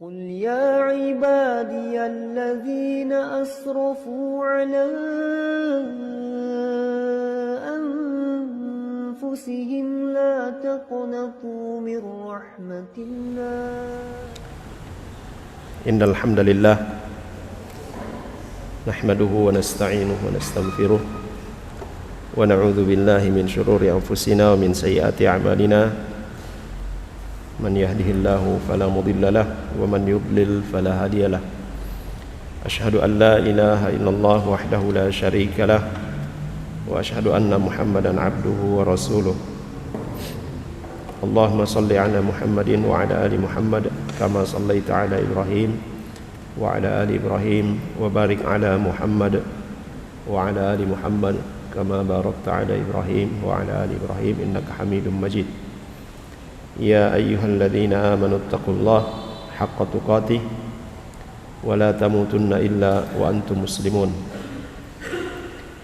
قل يا عبادي الذين أسرفوا على أنفسهم لا تقنطوا من رحمة الله إن الحمد لله نحمده ونستعينه ونستغفره ونعوذ بالله من شرور أنفسنا ومن سيئات أعمالنا من يهده الله فلا مضل له ومن يضلل فلا هادي له أشهد أن لا إله إلا الله وحده لا شريك له وأشهد أن محمدا عبده ورسوله اللهم صل على محمد وعلى آل محمد كما صليت على إبراهيم وعلى آل إبراهيم وبارك على محمد وعلى آل محمد كما باركت على إبراهيم وعلى آل إبراهيم إنك حميد مجيد يا أيها الذين آمنوا اتقوا الله حق تقاته ولا تموتن إلا وأنتم مسلمون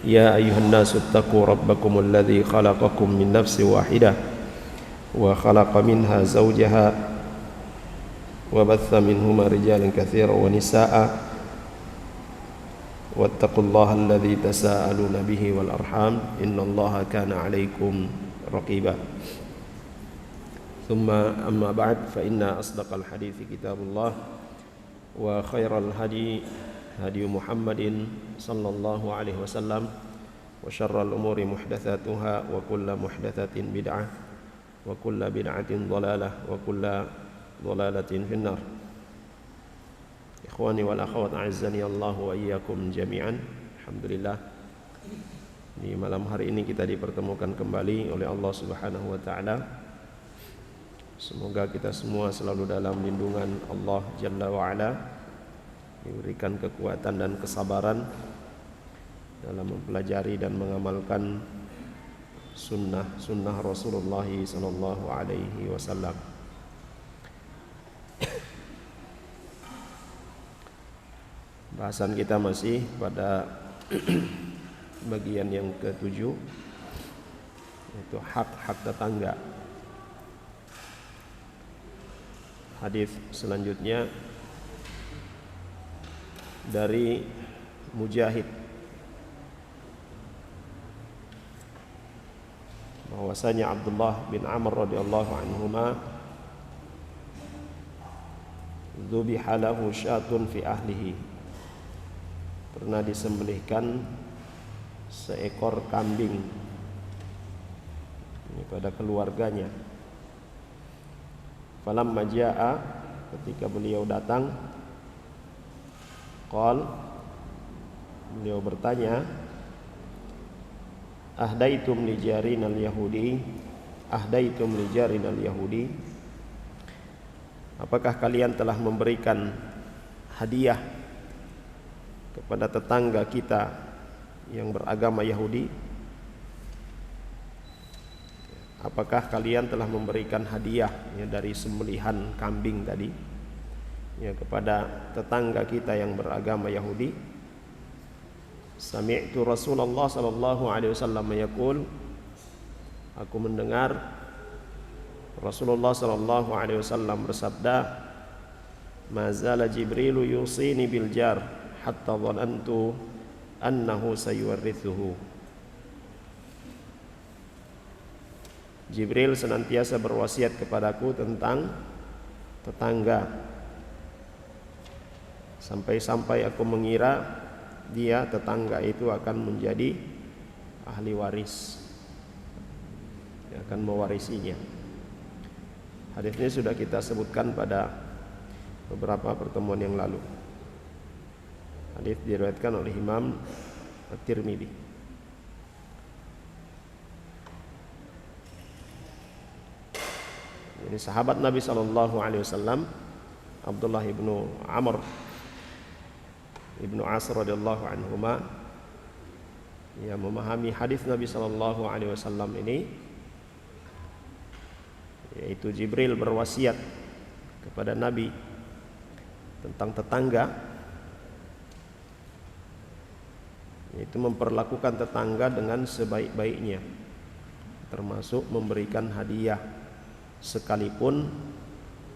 يا أيها الناس اتقوا ربكم الذي خلقكم من نفس واحدة وخلق منها زوجها وبث منهما رجالا كثيرا ونساء واتقوا الله الذي تساءلون به والأرحام إن الله كان عليكم رقيبا ثم أما بعد فإن أصدق الحديث كتاب الله وخير الهدي هدي محمد صلى الله عليه وسلم وشر الأمور محدثاتها وكل محدثة بدعة وكل بدعة ضلالة وكل ضلالة في النار Ikhwani wal akhwat a'azzani Allah wa iyyakum jami'an. Alhamdulillah, di malam hari ini kita dipertemukan kembali oleh Allah Subhanahu wa taala. Semoga kita semua selalu dalam lindungan Allah Jalla wa ala, diberikan kekuatan dan kesabaran dalam mempelajari dan mengamalkan sunnah Rasulullah sallallahu alaihi wasallam. Bahasan kita masih pada bagian yang ke-7, yaitu hak-hak tetangga. Hadis selanjutnya dari Mujahid bahwasanya Abdullah bin Amr radhiyallahu anhuma dzubiha lahu syatun fi ahlihi, pernah disembelihkan seekor kambing pada keluarganya. Falamma jaa, ketika beliau datang, beliau bertanya, ahdaitum li jarinal yahudi, apakah kalian telah memberikan hadiah kepada tetangga kita yang beragama Yahudi? Apakah kalian telah memberikan hadiah dari sembelihan kambing tadi kepada tetangga kita yang beragama Yahudi? Sami'tu Rasulullah sallallahu alaihi wasallam yaqul, aku mendengar Rasulullah sallallahu alaihi wasallam bersabda, ma zala Jibril yusini bil jar hatta dhanantu annahu sayuwarrithuhu. Jibril senantiasa berwasiat kepadaku tentang tetangga, sampai-sampai aku mengira dia, tetangga itu, akan menjadi ahli waris, akan mewarisinya. Hadis ini sudah kita sebutkan pada beberapa pertemuan yang lalu. Hadis diriwayatkan oleh Imam At-Tirmidzi. Ini sahabat Nabi sallallahu alaihi wasallam Abdullah ibnu Amr ibnu As radhiyallahu anhuma yang memahami hadis Nabi sallallahu alaihi wasallam ini, yaitu Jibril berwasiat kepada Nabi tentang tetangga, yaitu memperlakukan tetangga dengan sebaik-baiknya, termasuk memberikan hadiah sekalipun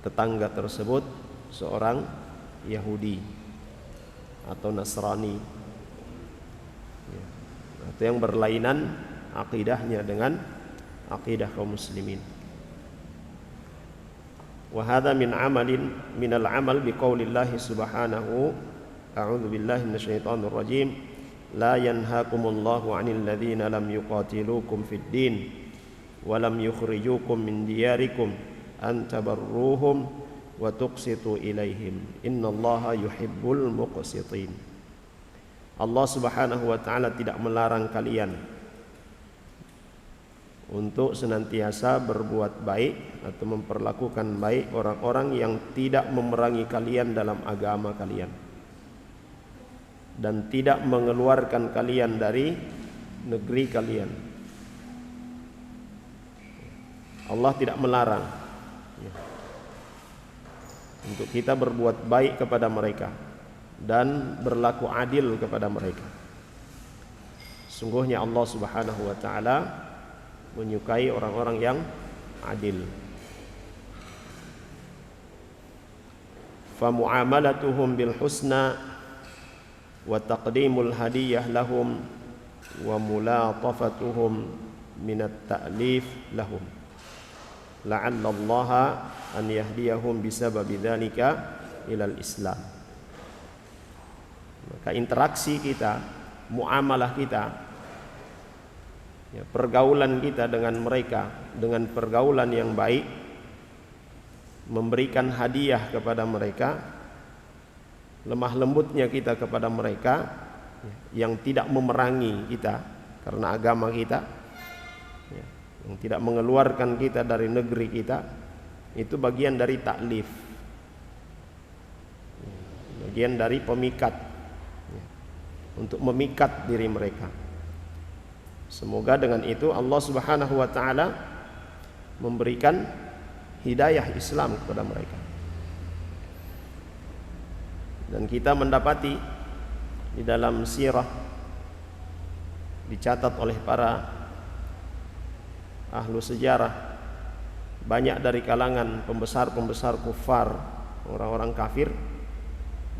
tetangga tersebut seorang Yahudi atau Nasrani, ya, atau yang berlainan akidahnya dengan akidah kaum muslimin. Wa hadza minal amal biqaulillahi subhanahu, a'udzu billahi minasyaitonir rajim, la yanhaakumullahu 'anil ladzina lam yuqatilukum fid din wa lam yukhrijukum min diyarikum an tabarruhum wa tuqsitu ilaihim innallaha yuhibbul muqsitin. Allah Subhanahu wa taala tidak melarang kalian untuk senantiasa berbuat baik atau memperlakukan baik orang-orang yang tidak memerangi kalian dalam agama kalian dan tidak mengeluarkan kalian dari negeri kalian. Allah tidak melarang untuk kita berbuat baik kepada mereka dan berlaku adil kepada mereka. Sungguhnya Allah Subhanahu wa taala menyukai orang-orang yang adil. Fa muamalatuhum bil husna wa taqdimul hadiyah lahum wa mulatafatuhum min at-ta'lif lahum la'alla Allah an yahdiyahum bisababi dzalika ilal Islam. Maka interaksi kita, muamalah kita, ya, pergaulan kita dengan mereka dengan pergaulan yang baik, memberikan hadiah kepada mereka, lemah lembutnya kita kepada mereka, yang tidak memerangi kita karena agama kita, ya, yang tidak mengeluarkan kita dari negeri kita, itu bagian dari taklif, bagian dari pemikat, ya, untuk memikat diri mereka. Semoga dengan itu Allah Subhanahu wa taala memberikan hidayah Islam kepada mereka. Dan kita mendapati di dalam sirah dicatat oleh para ahlu sejarah, banyak dari kalangan pembesar-pembesar kufar, orang-orang kafir,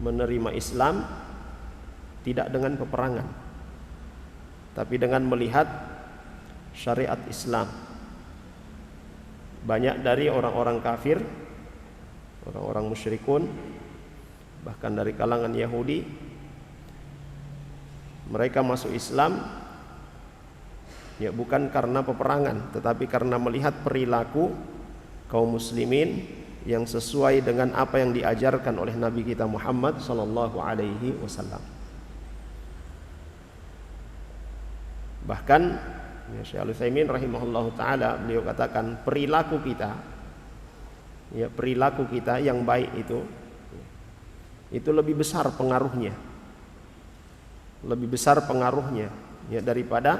menerima Islam tidak dengan peperangan, tapi dengan melihat syariat Islam. Banyak dari orang-orang kafir, orang-orang musyrikun, bahkan dari kalangan Yahudi, mereka masuk Islam ya bukan karena peperangan, tetapi karena melihat perilaku kaum muslimin yang sesuai dengan apa yang diajarkan oleh Nabi kita Muhammad sallallahu alaihi wasallam. Bahkan ya, Syekh Al-Utsaimin rahimahullahu taala beliau katakan perilaku kita, ya perilaku kita yang baik itu lebih besar pengaruhnya, ya daripada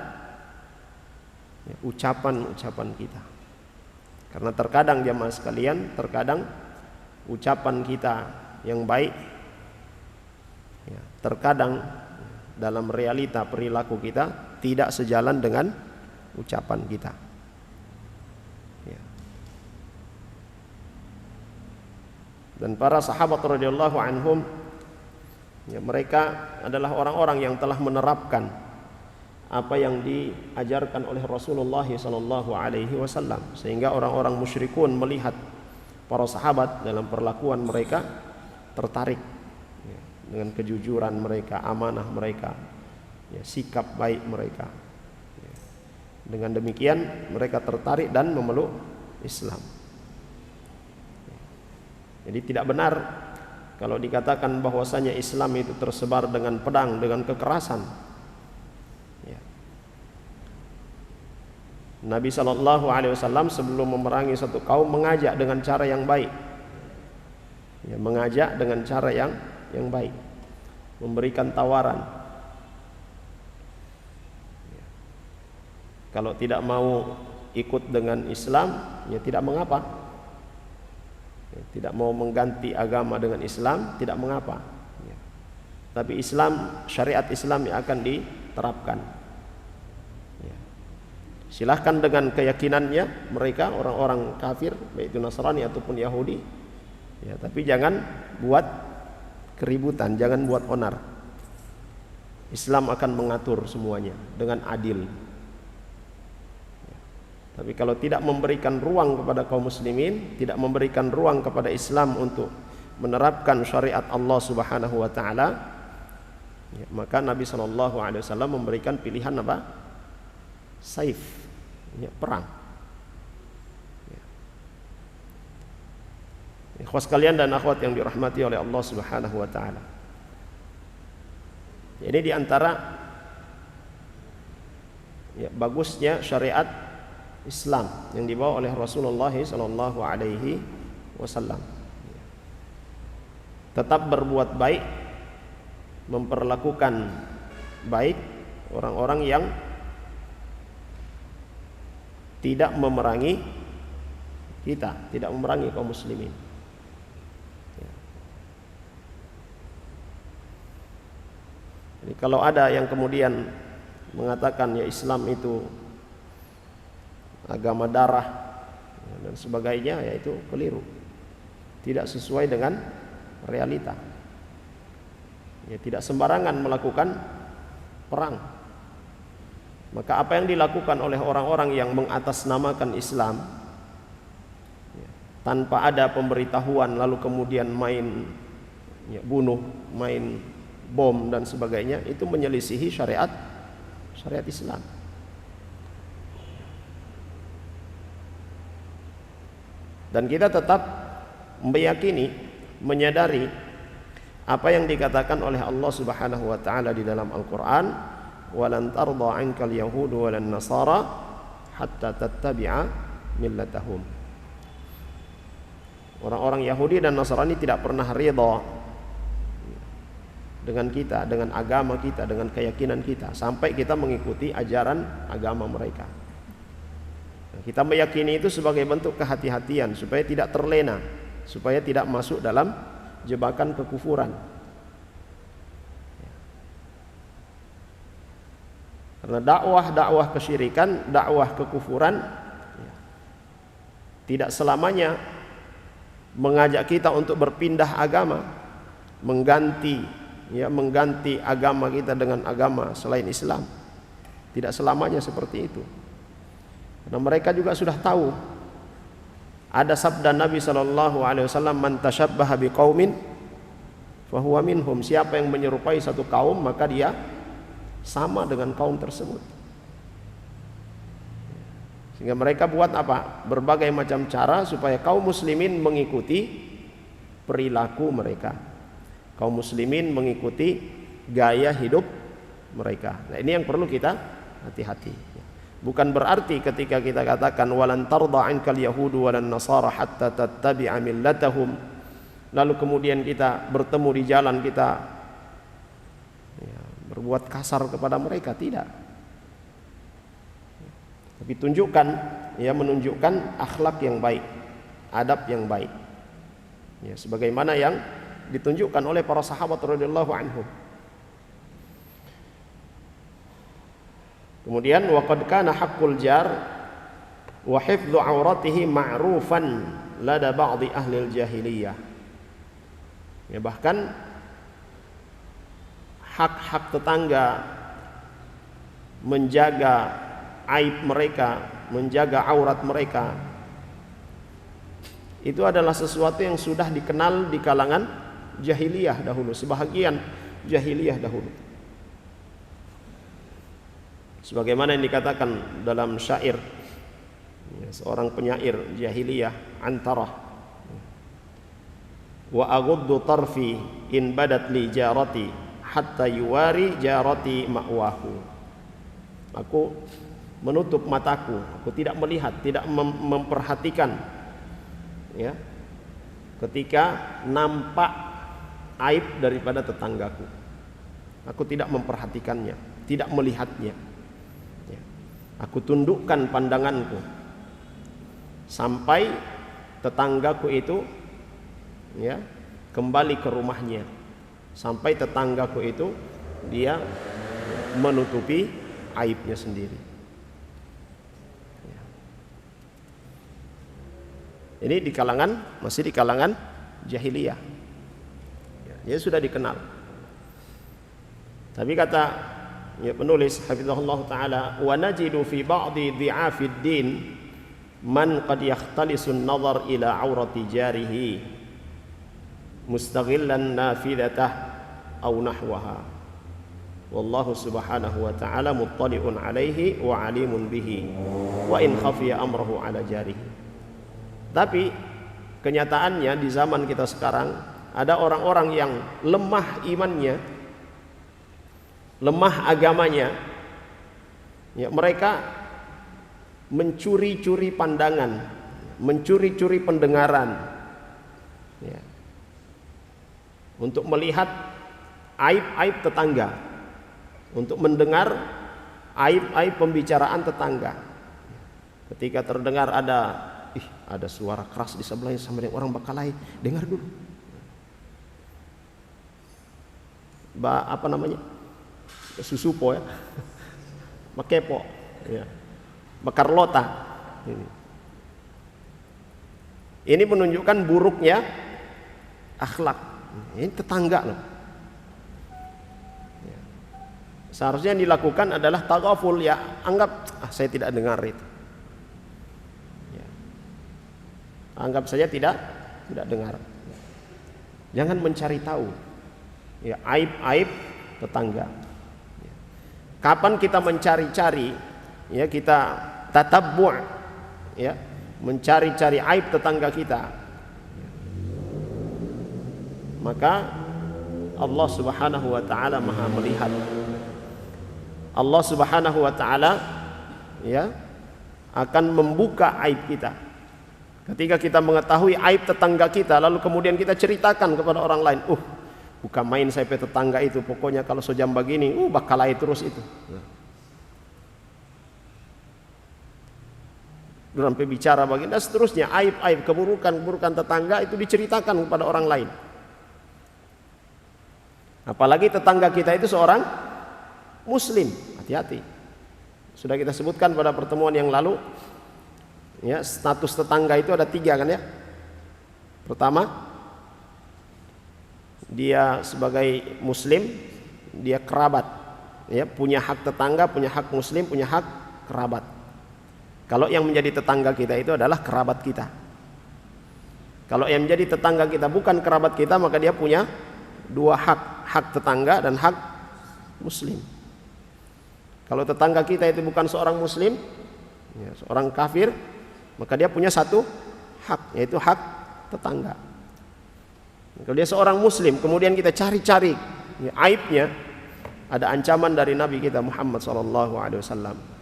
ya, ucapan-ucapan kita. Karena terkadang jamaah sekalian, terkadang ucapan kita yang baik, ya, terkadang dalam realita perilaku kita tidak sejalan dengan ucapan kita. Ya. Dan para sahabat radhiyallahu anhum, ya, mereka adalah orang-orang yang telah menerapkan apa yang diajarkan oleh Rasulullah sallallahu alaihi wasallam, sehingga orang-orang musyrikun melihat para sahabat dalam perlakuan mereka tertarik, ya, dengan kejujuran mereka, amanah mereka, ya, sikap baik mereka. Ya. Dengan demikian mereka tertarik dan memeluk Islam. Ya. Jadi tidak benar kalau dikatakan bahwasanya Islam itu tersebar dengan pedang, dengan kekerasan. Nabi SAW sebelum memerangi satu kaum mengajak dengan cara yang baik, ya, mengajak dengan cara yang baik, memberikan tawaran. Ya. Kalau tidak mau ikut dengan Islam, ya tidak mengapa. Ya, tidak mau mengganti agama dengan Islam, tidak mengapa. Ya. Tapi Islam, syariat Islam yang akan diterapkan. Silahkan dengan keyakinannya mereka, orang-orang kafir, baik itu Nasrani ataupun Yahudi, Ya, tapi jangan buat keributan, jangan buat onar. Islam akan mengatur semuanya dengan adil. Ya. Tapi kalau tidak memberikan ruang kepada kaum muslimin, tidak memberikan ruang kepada Islam untuk menerapkan syariat Allah Subhanahu wa taala, ya, maka Nabi SAW memberikan pilihan apa? Saif, ya, perang. Ikhwas kalian dan akhwat yang dirahmati oleh Allah Subhanahu wa taala. Ini diantara ya, bagusnya syariat Islam yang dibawa oleh Rasulullah sallallahu alaihi wasallam. Tetap berbuat baik, memperlakukan baik orang-orang yang tidak memerangi kita, tidak memerangi kaum muslimin. Jadi kalau ada yang kemudian mengatakan ya Islam itu agama darah dan sebagainya, ya itu keliru, tidak sesuai dengan realita. Ya, tidak sembarangan melakukan perang. Maka apa yang dilakukan oleh orang-orang yang mengatasnamakan Islam ya, tanpa ada pemberitahuan lalu kemudian main ya, bunuh, main bom dan sebagainya, itu menyelisihi syariat Islam. Dan kita tetap meyakini, menyadari apa yang dikatakan oleh Allah Subhanahu wa taala di dalam Al-Qur'an, "Walan tarda 'ankal yahudu walan nasara hatta tattabi'a millatahum." Orang-orang Yahudi dan Nasrani tidak pernah ridha dengan kita, dengan agama kita, dengan keyakinan kita, sampai kita mengikuti ajaran agama mereka. Kita meyakini itu sebagai bentuk kehati-hatian supaya tidak terlena, supaya tidak masuk dalam jebakan kekufuran. Karena dakwah kesyirikan, dakwah kekufuran tidak selamanya mengajak kita untuk berpindah agama, mengganti agama kita dengan agama selain Islam. Tidak selamanya seperti itu. Karena mereka juga sudah tahu. Ada sabda Nabi SAW, "Man tashabbaha biqaumin fahuwa minhum." Siapa yang menyerupai satu kaum, maka dia sama dengan kaum tersebut. Sehingga mereka buat apa? Berbagai macam cara supaya kaum muslimin mengikuti perilaku mereka. Kaum muslimin mengikuti gaya hidup mereka. Nah, ini yang perlu kita hati-hati. Bukan berarti ketika kita katakan walan tarda 'ankal yahudu walan nasara hatta tattabi'a millatahum, lalu kemudian kita bertemu di jalan kita ya, berbuat kasar kepada mereka, tidak. Tapi menunjukkan akhlak yang baik, adab yang baik. Ya, sebagaimana yang ditunjukkan oleh para sahabat radhiyallahu anhum. Kemudian waqad kana haqqul jar wa hifdzu auratihi ma'rufan lada ba'dhi ahli jahiliyah. Ya, bahkan hak-hak tetangga menjaga aib mereka, menjaga aurat mereka, itu adalah sesuatu yang sudah dikenal di kalangan jahiliyah dahulu, sebahagian jahiliyah dahulu. Sebagaimana yang dikatakan dalam syair ya, seorang penyair jahiliyah, Antarah, "Wa aghuddu tarfi in badat li jarati hatta yuwari jarati ma'wahu." Aku menutup mataku, aku tidak melihat, tidak memperhatikan ya, ketika nampak aib daripada tetanggaku. Aku tidak memperhatikannya, tidak melihatnya. Ya. Aku tundukkan pandanganku sampai tetanggaku itu ya kembali ke rumahnya, sampai tetanggaku itu dia menutupi aibnya sendiri. Ya. Ini masih di kalangan jahiliyah. Ya sudah dikenal. Tapi kata penulis hafizahullah taala, wa najidu fi ba'di dhi'afid din man qad yakhtalisu an-nazar ila aurati jarihi mustaghillan nafidatah aw nahwaha. Wallahu subhanahu wa ta'ala muttali'un alaihi wa alimun bihi wa in khafiya amrahu ala jarihi. Tapi kenyataannya di zaman kita sekarang ada orang-orang yang lemah imannya, lemah agamanya, ya, mereka mencuri-curi pandangan, mencuri-curi pendengaran, ya, untuk melihat aib-aib tetangga, untuk mendengar aib-aib pembicaraan tetangga. Ketika terdengar ada suara keras di sebelahnya sama dengan orang Bakalai, dengar dulu. Apa namanya? Susupo ya, Makepo, ya, Makarlota. Ini menunjukkan buruknya akhlak. Ini tetangga loh. Ya. Seharusnya yang dilakukan adalah taghaful, ya, anggap saya tidak dengar itu. Ya. Anggap saja tidak dengar. Jangan mencari tahu, ya, aib-aib tetangga. Kapan kita mencari-cari, ya, kita tatabbu', ya, mencari-cari aib tetangga kita, maka Allah Subhanahu wa taala Maha melihat. Allah Subhanahu wa taala, ya, akan membuka aib kita. Ketika kita mengetahui aib tetangga kita lalu kemudian kita ceritakan kepada orang lain, bukan main saya pe tetangga itu, pokoknya kalau sejam begini, Bakalai terus itu. Sampai bicara begini dan seterusnya, aib-aib, keburukan tetangga itu diceritakan kepada orang lain. Apalagi tetangga kita itu seorang muslim, hati-hati. Sudah kita sebutkan pada pertemuan yang lalu, ya, status tetangga itu ada 3 kan ya. Pertama, dia sebagai muslim, dia kerabat, ya, punya hak tetangga, punya hak muslim, punya hak kerabat. Kalau yang menjadi tetangga kita itu adalah kerabat kita. Kalau yang menjadi tetangga kita bukan kerabat kita, maka dia punya 2 hak tetangga dan hak muslim. Kalau tetangga kita itu bukan seorang muslim, ya, seorang kafir, maka dia punya 1 hak, yaitu hak tetangga. Kalau dia seorang muslim, kemudian kita cari-cari, ya, aibnya, ada ancaman dari Nabi kita Muhammad SAW.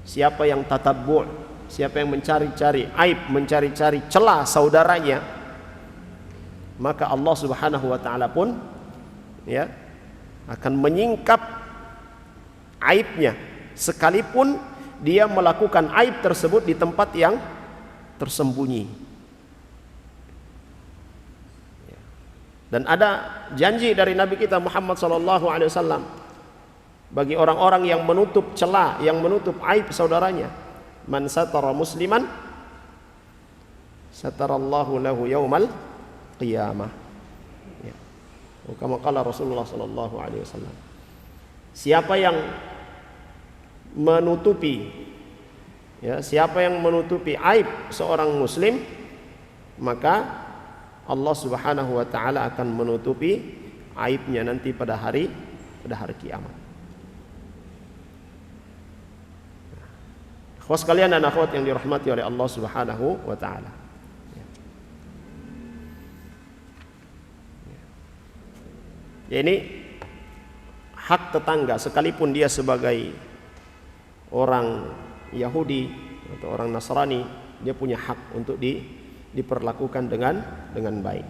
Siapa yang tatabbu', siapa yang mencari-cari aib, mencari-cari celah saudaranya, maka Allah Subhanahu wa taala pun, ya, akan menyingkap aibnya, sekalipun dia melakukan aib tersebut di tempat yang tersembunyi. Dan ada janji dari Nabi kita Muhammad SAW bagi orang-orang yang menutup celah, yang menutup aib saudaranya. Man satara musliman satarallahu lahu yaumal qiyamah. Ya. Kama qala Rasulullah SAW. Siapa yang menutupi, ya, siapa yang menutupi aib seorang muslim, maka Allah Subhanahu wa taala akan menutupi aibnya nanti pada hari kiamat. Akhwat sekalian dan akhwat yang dirahmati oleh Allah Subhanahu wa taala. Ya, ini hak tetangga, sekalipun dia sebagai orang Yahudi atau orang Nasrani, dia punya hak untuk diperlakukan dengan baik.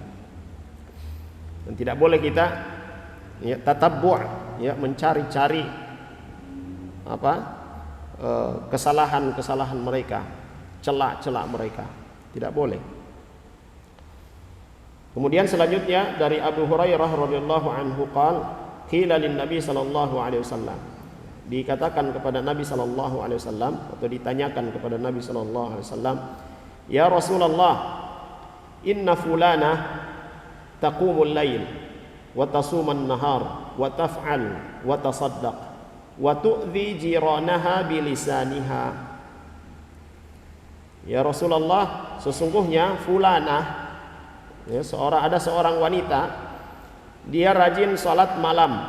Dan tidak boleh kita, ya, tatabbu', ya, mencari-cari kesalahan mereka, celah-celah mereka. Tidak boleh. Kemudian selanjutnya dari Abu Hurairah radhiyallahu anhu qala qila lin Nabi sallallahu alaihi wasallam, dikatakan kepada Nabi sallallahu alaihi wasallam atau ditanyakan kepada Nabi sallallahu alaihi wasallam, ya Rasulullah, inna fulana taqumul lail wa tasuman nahar wa taf'al wa tasaddaq wa tu'dhi jiranaha bilisaniha. Ya Rasulullah, sesungguhnya fulanah, ya, ada seorang wanita, dia rajin salat malam,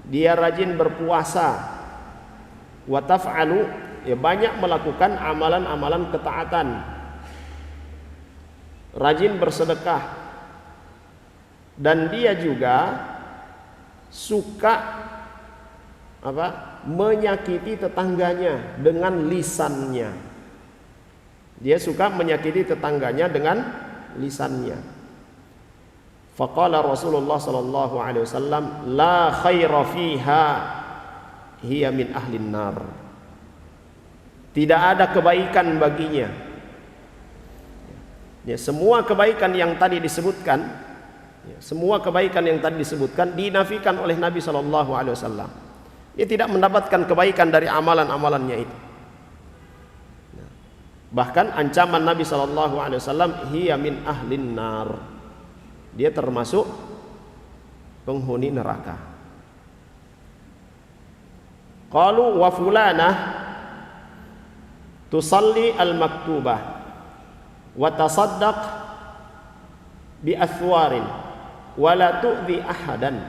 dia rajin berpuasa, wa taf'alu, ya banyak melakukan amalan-amalan ketaatan, rajin bersedekah, dan dia juga suka menyakiti tetangganya dengan lisannya. Dia suka menyakiti tetangganya dengan lisannya. Faqala Rasulullah sallallahu alaihi wasallam, la khaira fiha, hiya min ahlin nar. Tidak ada kebaikan baginya. Ya, semua kebaikan yang tadi disebutkan, dinafikan oleh Nabi sallallahu alaihi wasallam. Dia tidak mendapatkan kebaikan dari amalan-amalannya itu. Bahkan ancaman Nabi sallallahu alaihi wasallam, hiya min ahlin nar. Dia termasuk penghuni neraka. Qalu wa fulanah tusalli al-maktubah wa tasaddaq bi athwarin wa la tu'dhi ahadan.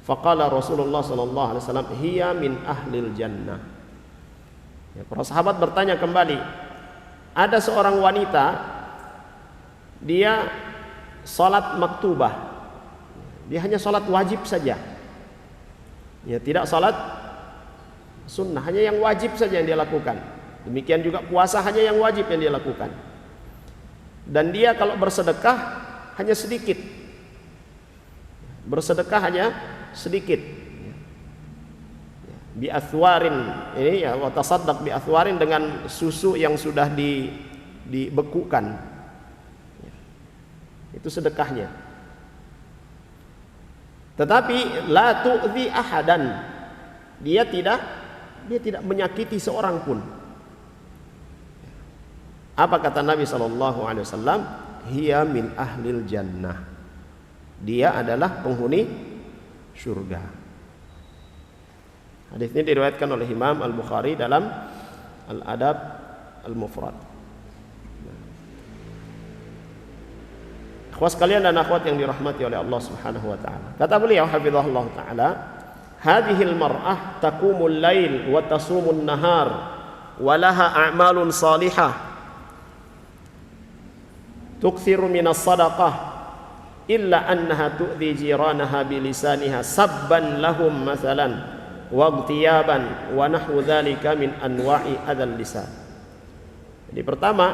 Faqala Rasulullah sallallahu alaihi wasallam, hiya min ahlil jannah. Ya, para sahabat bertanya kembali, ada seorang wanita, dia salat maktubah, dia hanya salat wajib saja, ya, tidak salat sunnah, hanya yang wajib saja yang dia lakukan. Demikian juga puasa, hanya yang wajib yang dia lakukan. Dan dia kalau bersedekah hanya sedikit, bersedekah hanya sedikit. Bi athwarin, ini ya, wa tasaddaq bi athwarin, dengan susu yang sudah dibekukan. Itu sedekahnya. Tetapi la tu'dhi ahadan, dia tidak menyakiti seorang pun. Apa kata Nabi sallallahu alaihi wasallam? Hiya min ahlil jannah. Dia adalah penghuni surga. Hadis ini diriwayatkan oleh Imam Al-Bukhari dalam Al-Adab Al-Mufrad. Akhwat sekalian dan akhwat yang dirahmati oleh Allah Subhanahu wa taala. Kata beliau hafizahullah taala, hadhil mar'ah taqumul lail wa tasumun nahar wa laha a'malun salihah tukthiru minas sadaqah illa annaha tu'dhi jiranaha bilisaniha sabban lahum mathalan waqtiyaban wa nahwu dzalika min anwa'i adzal lisan. Jadi pertama,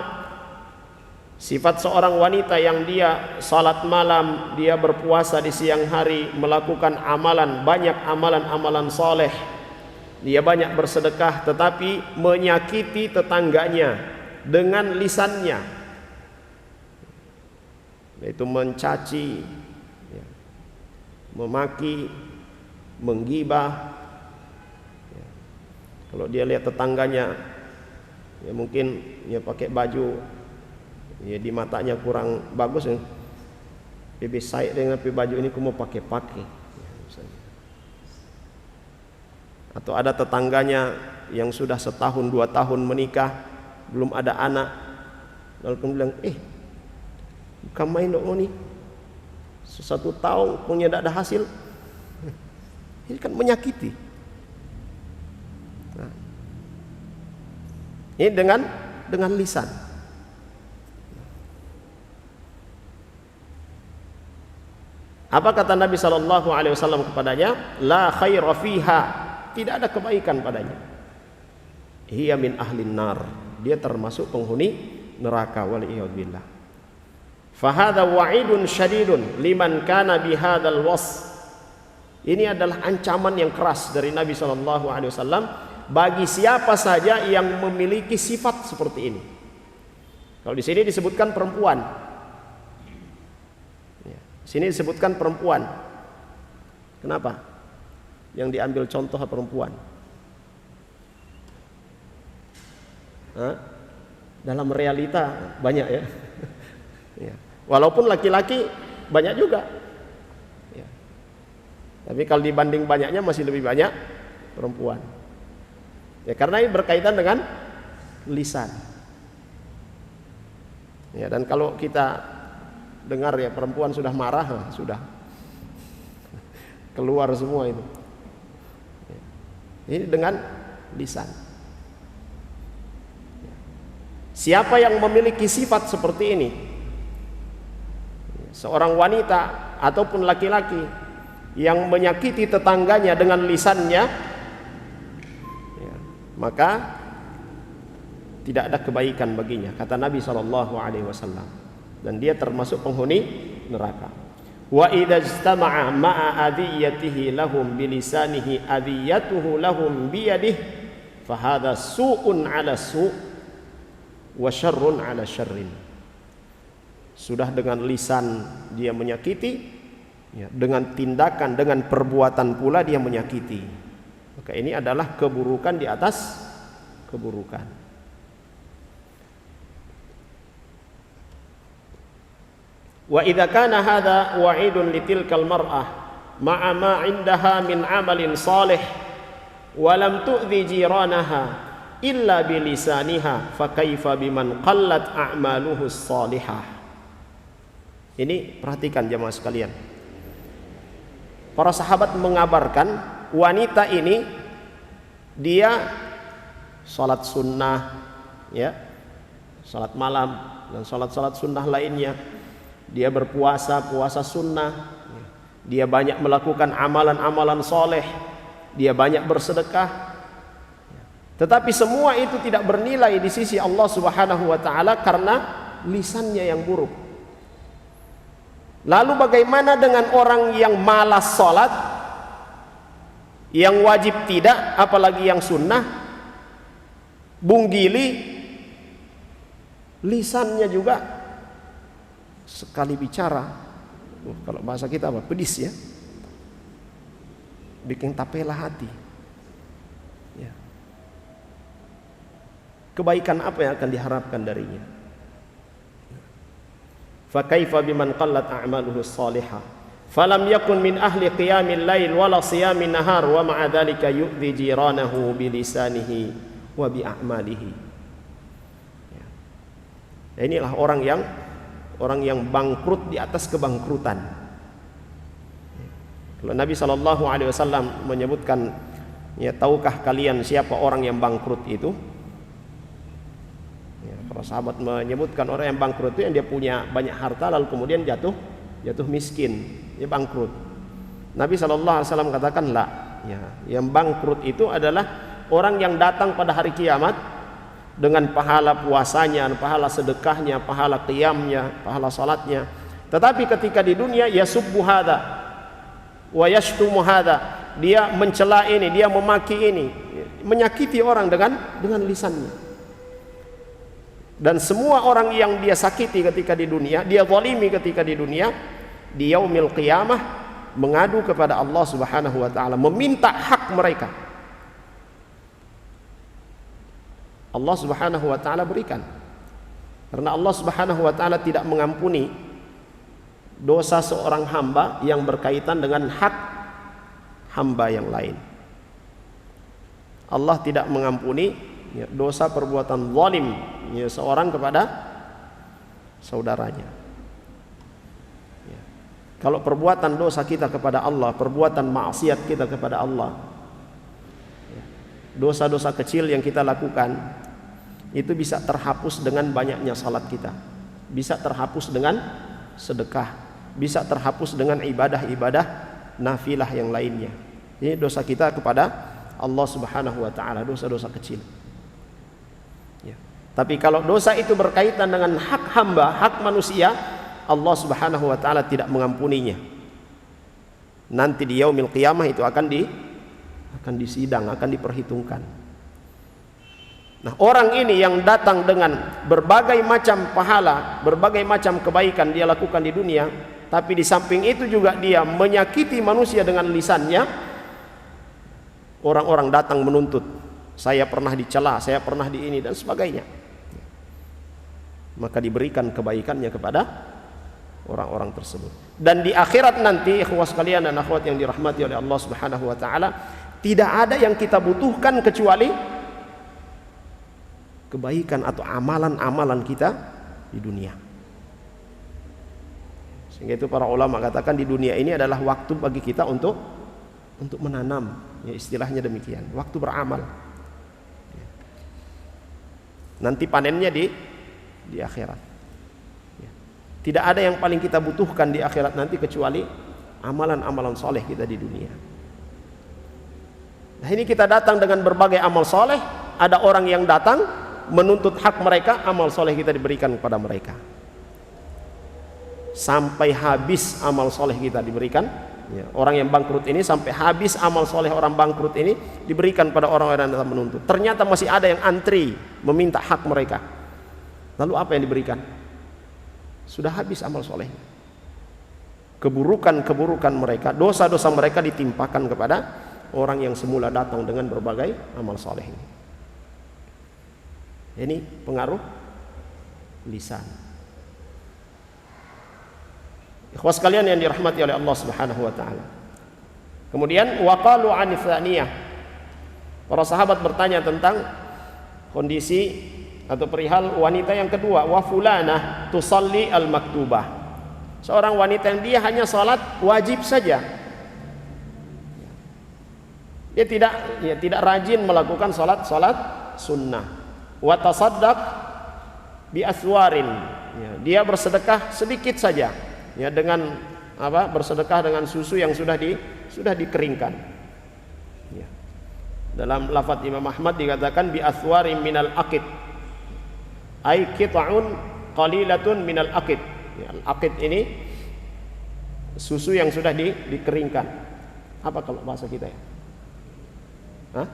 sifat seorang wanita yang dia salat malam, dia berpuasa di siang hari, melakukan amalan, banyak amalan-amalan soleh, dia banyak bersedekah, tetapi menyakiti tetangganya dengan lisannya, yaitu mencaci, memaki, menggibah. Kalau dia lihat tetangganya, ya mungkin ya pakai baju, ya di matanya kurang bagus, ya, bibi saya dengan baju ini aku mau pakai, ya, atau ada tetangganya yang sudah 1-2 tahun menikah, belum ada anak, lalu kamu bilang, kamu main dong nih, 1 tahun punya tidak ada hasil. Ini kan menyakiti. Nah, ini dengan lisan. Apa kata Nabi sallallahu alaihi wasallam kepadanya? La khaira fiha, tidak ada kebaikan padanya. Hiya min ahlin nar, dia termasuk penghuni neraka, waliyadzubillah. Fahadha wa'idun syadidun liman kana bihadzal was. Ini adalah ancaman yang keras dari Nabi sallallahu alaihi wasallam bagi siapa saja yang memiliki sifat seperti ini. Kalau di sini disebutkan perempuan, di sini disebutkan perempuan. Kenapa? Yang diambil contoh perempuan. Dalam realita banyak ya. Walaupun laki-laki banyak juga. Ya. Tapi kalau dibanding banyaknya masih lebih banyak perempuan. Ya, karena ini berkaitan dengan lisan. Ya, dan kalau kita dengar ya perempuan sudah marah, sudah keluar semua itu. Ya. Ini dengan lisan. Ya. Siapa yang memiliki sifat seperti ini? Seorang wanita ataupun laki-laki yang menyakiti tetangganya dengan lisannya, ya, maka tidak ada kebaikan baginya, kata Nabi SAW, dan dia termasuk penghuni neraka. Wa idza ijtama'a ma'a adiyatihi lahum bilisanihi adiyatuhu lahum biyadihi fahadha su'un 'ala su' wa syarrun 'ala syarrin. Sudah dengan lisan dia menyakiti, ya, dengan tindakan, dengan perbuatan pula dia menyakiti. Maka ini adalah keburukan di atas keburukan. Wa idza kana hadza wa'idun litilkal mar'ah ma'a ma 'indaha min 'amalin salih wa lam tu'dhi jiranaha illa bilisaniha fa kaifa biman qallat a'maluhu salihah. Ini perhatikan jemaah sekalian. Para sahabat mengabarkan wanita ini dia salat sunnah, ya, salat malam dan salat-salat sunnah lainnya. Dia berpuasa, puasa sunnah. Dia banyak melakukan amalan-amalan soleh. Dia banyak bersedekah. Tetapi semua itu tidak bernilai di sisi Allah Subhanahu wa taala karena lisannya yang buruk. Lalu bagaimana dengan orang yang malas sholat, yang wajib tidak, apalagi yang sunnah, bunggili, lisannya juga sekali bicara, kalau bahasa kita apa, pedis ya, bikin tapela hati. Ya. Kebaikan apa yang akan diharapkan darinya? Fakaifa biman qallat a'maluhu salihah falam yakun min ahli qiyamil lail wala siyamin nahar wa ma'a dhalika yu'dhi jiranahu bilisanihi wa bi a'malihi. Ya. Inilah orang yang bangkrut di atas kebangkrutan. Kalau Nabi SAW menyebutkan, ya, tahukah kalian siapa orang yang bangkrut itu? Para sahabat menyebutkan orang yang bangkrut itu yang dia punya banyak harta lalu kemudian jatuh miskin, dia bangkrut. Nabi SAW katakan la, ya, yang bangkrut itu adalah orang yang datang pada hari kiamat dengan pahala puasanya, pahala sedekahnya, pahala qiyamnya, pahala salatnya, tetapi ketika di dunia yasubbu hadza wa yashtumu hadza, dia mencela ini, dia memaki ini, menyakiti orang dengan lisannya. Dan semua orang yang dia sakiti ketika di dunia, dia zalimi ketika di dunia, di yaumil qiyamah mengadu kepada Allah Subhanahu wa taala, meminta hak mereka. Allah Subhanahu wa taala berikan. Karena Allah Subhanahu wa taala tidak mengampuni dosa seorang hamba yang berkaitan dengan hak hamba yang lain. Allah tidak mengampuni, ya, dosa perbuatan zalim, ya, seorang kepada saudaranya. Ya. Kalau perbuatan dosa kita kepada Allah, perbuatan maksiat kita kepada Allah, ya, dosa-dosa kecil yang kita lakukan itu bisa terhapus dengan banyaknya salat kita, bisa terhapus dengan sedekah, bisa terhapus dengan ibadah-ibadah nafilah yang lainnya. Ini dosa kita kepada Allah Subhanahu wa taala, dosa-dosa kecil. Ya. Tapi kalau dosa itu berkaitan dengan hak hamba, hak manusia, Allah Subhanahu wa taala tidak mengampuninya. Nanti di yaumil qiyamah itu akan disidang, akan diperhitungkan. Nah, orang ini yang datang dengan berbagai macam pahala, berbagai macam kebaikan dia lakukan di dunia, tapi di samping itu juga dia menyakiti manusia dengan lisannya. Orang-orang datang menuntut, saya pernah dicela, saya pernah di ini dan sebagainya. Maka diberikan kebaikannya orang-orang tersebut. Dan di akhirat nanti, ikhwas sekalian dan akhwat yang dirahmati oleh Allah Subhanahu wa taala, tidak ada yang kita butuhkan kecuali kebaikan atau amalan-amalan kita di dunia. Sehingga itu para ulama katakan di dunia ini adalah waktu bagi kita untuk menanam, ya istilahnya demikian, waktu beramal. Nanti panennya di akhirat. Tidak ada yang paling kita butuhkan di akhirat nanti kecuali amalan-amalan soleh kita di dunia. Nah ini kita datang dengan berbagai amal soleh. Ada orang yang datang menuntut hak mereka, amal soleh kita diberikan kepada mereka. Sampai habis amal soleh kita diberikan. Ya, orang yang bangkrut ini sampai habis amal soleh orang bangkrut ini diberikan pada orang-orang yang datang menuntut. Ternyata masih ada yang antri meminta hak mereka. Lalu apa yang diberikan? Sudah habis amal soleh. Keburukan-keburukan mereka, dosa-dosa mereka ditimpakan kepada orang yang semula datang dengan berbagai amal soleh ini. Ini pengaruh lisan. Ikhwas sekalian yang dirahmati oleh Allah Subhanahu wa taala. Kemudian waqalu 'an tsaniyah. Para sahabat bertanya tentang kondisi atau perihal wanita yang kedua, wa fulanah tusalli al-maktubah. Seorang wanita yang dia hanya salat wajib saja. Dia tidak rajin melakukan salat sunnah. Wa tasaddaq bi aswarin. Ya, dia bersedekah sedikit saja. Ya, dengan apa? Bersedekah dengan susu yang sudah dikeringkan. Ya. Dalam lafaz Imam Ahmad dikatakan bi aswarin minal aqid. Ai qita'un qalilatun minal aqid. Ya, al-aqid ini susu yang sudah dikeringkan. Apa kalau bahasa kita ya? Hah?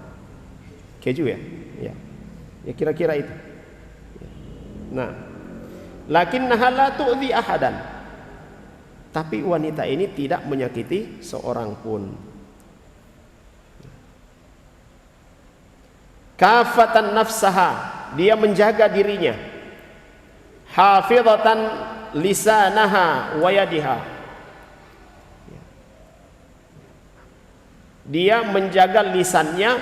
Keju ya? Ya. Ya kira-kira itu. Nah, lakinnaha la tu'dhi ahadan. Tapi wanita ini tidak menyakiti seorang pun. Kafatan nafsaha, dia menjaga dirinya. Hafizatan lisanaha wa yadiha. Dia menjaga lisannya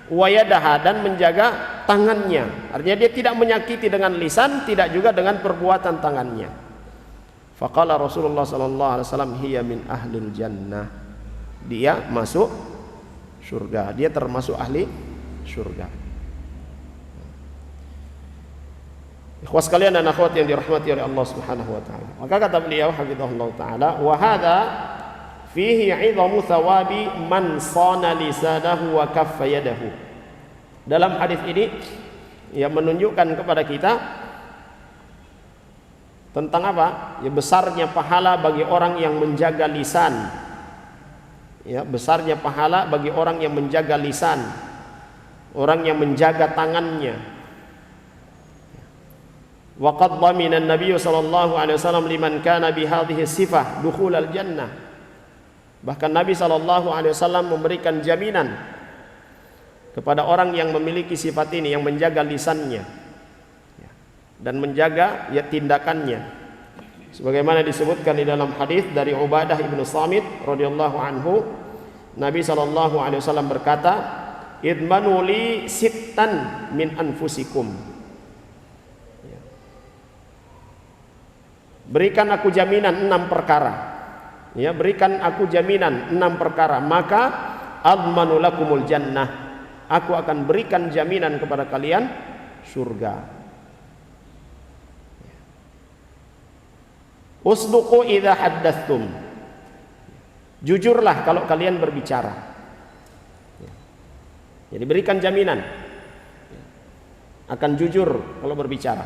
wa yadaha, dan menjaga tangannya. Artinya dia tidak menyakiti dengan lisan, tidak juga dengan perbuatan tangannya. Faqala Rasulullah sallallahu alaihi wasallam hiya min ahlil jannah. Dia masuk surga, dia termasuk ahli surga. Ikhwas sekalian dan akhwat yang dirahmati oleh Allah Subhanahu wa taala. Maka kata beliau hafizahullah taala, wa hadza fihi 'idhamu thawabi man sana lisanahu wa kaffa yadahu. Dalam hadis ini yang menunjukkan kepada kita tentang apa? Ya, besarnya pahala bagi orang yang menjaga lisan. Ya, besarnya pahala bagi orang yang menjaga lisan. Orang yang menjaga tangannya. Wa qad dhamina an-nabiy sallallahu alaihi wasallam liman kana bi hadhihi sifah dukhul al-jannah. Bahkan Nabi sallallahu alaihi wasallam memberikan jaminan kepada orang yang memiliki sifat ini, yang menjaga lisannya dan menjaga ya tindakannya. Sebagaimana disebutkan di dalam hadis dari Ubadah ibnu Samit radhiyallahu anhu, Nabi sallallahu alaihi wasallam berkata, idmanu li sittan min anfusikum. Berikan aku jaminan 6 perkara. Ya, berikan aku jaminan 6 perkara, maka admanu lakumul jannah. Aku akan berikan jaminan kepada kalian surga. Usduqu idza haddatstum. Jujurlah kalau kalian berbicara. Jadi berikan jaminan akan jujur kalau berbicara.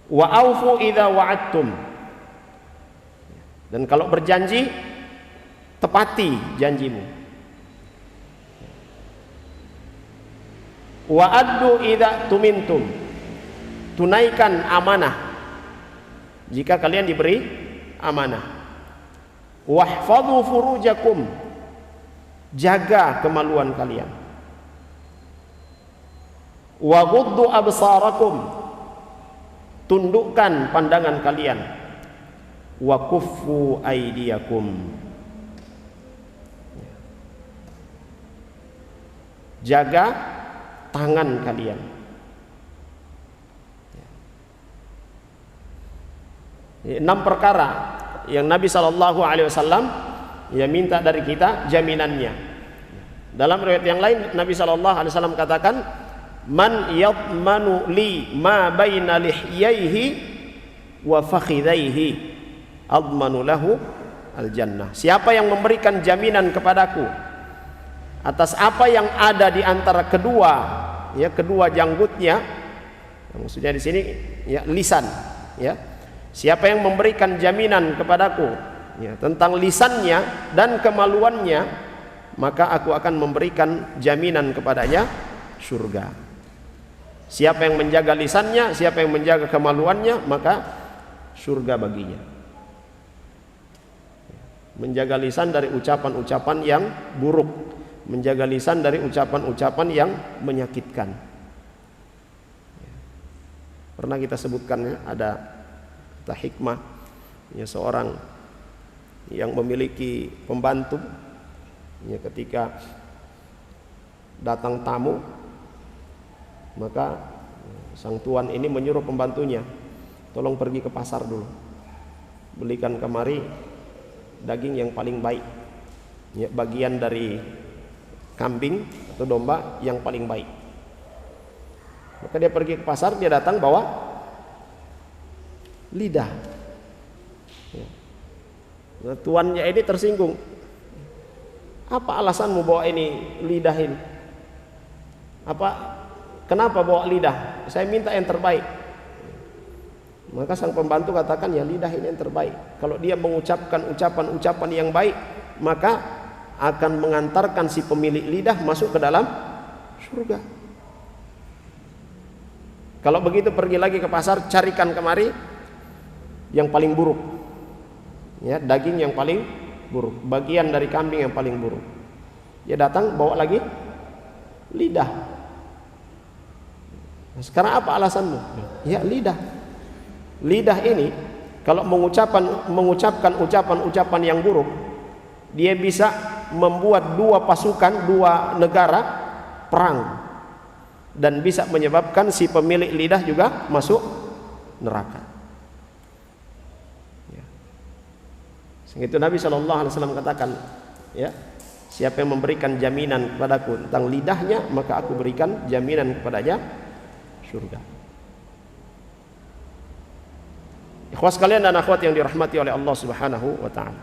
Wa aufu idza wa'adtum. Dan kalau berjanji, tepati janjimu. Wa addu idza tumintum. Tunaikan amanah jika kalian diberi amanah. Wahfadhu furujakum. Jaga kemaluan kalian. Wa ghuddu absarakum. tundukkan pandangan kalian, wa kuffu aydiyakum, jaga tangan kalian. Enam perkara yang Nabi SAW minta dari kita jaminannya. Dalam riwayat yang lain Nabi SAW katakan, man yadmanu li ma baina lihyaihi wa fakhidaihi admanu lahu al-jannah. Siapa yang memberikan jaminan kepadaku atas apa yang ada di antara kedua janggutnya, maksudnya di sini lisan, siapa yang memberikan jaminan kepadaku tentang lisannya dan kemaluannya, maka aku akan memberikan jaminan kepadanya surga. Siapa yang menjaga lisannya, siapa yang menjaga kemaluannya, maka surga baginya. Menjaga lisan dari ucapan-ucapan yang buruk, menjaga lisan dari ucapan-ucapan yang menyakitkan. Pernah kita sebutkan ada hikmah seorang yang memiliki pembantu, ketika datang tamu, maka sang tuan ini menyuruh pembantunya, tolong pergi ke pasar dulu, belikan kemari daging yang paling baik, bagian dari kambing atau domba yang paling baik. Maka dia pergi ke pasar, dia datang bawa lidah. Nah, tuannya ini tersinggung. Apa alasanmu bawa ini lidah ini? Kenapa bawa lidah? Saya minta yang terbaik. Maka sang pembantu katakan, ya lidah ini yang terbaik. Kalau dia mengucapkan ucapan-ucapan yang baik, maka akan mengantarkan si pemilik lidah masuk ke dalam surga. Kalau begitu pergi lagi ke pasar, carikan kemari yang paling buruk, daging yang paling buruk, bagian dari kambing yang paling buruk. Dia datang bawa lagi lidah. Nah, sekarang apa alasanmu? Ya lidah. Lidah ini kalau mengucapkan ucapan-ucapan yang buruk, dia bisa membuat dua pasukan, dua negara perang, dan bisa menyebabkan si pemilik lidah juga masuk neraka. Sehingga itu Nabi SAW katakan, siapa yang memberikan jaminan kepadaku tentang lidahnya, maka aku berikan jaminan kepadanya surga. Ikhwas sekalian dan akhwat yang dirahmati oleh Allah Subhanahu wa taala.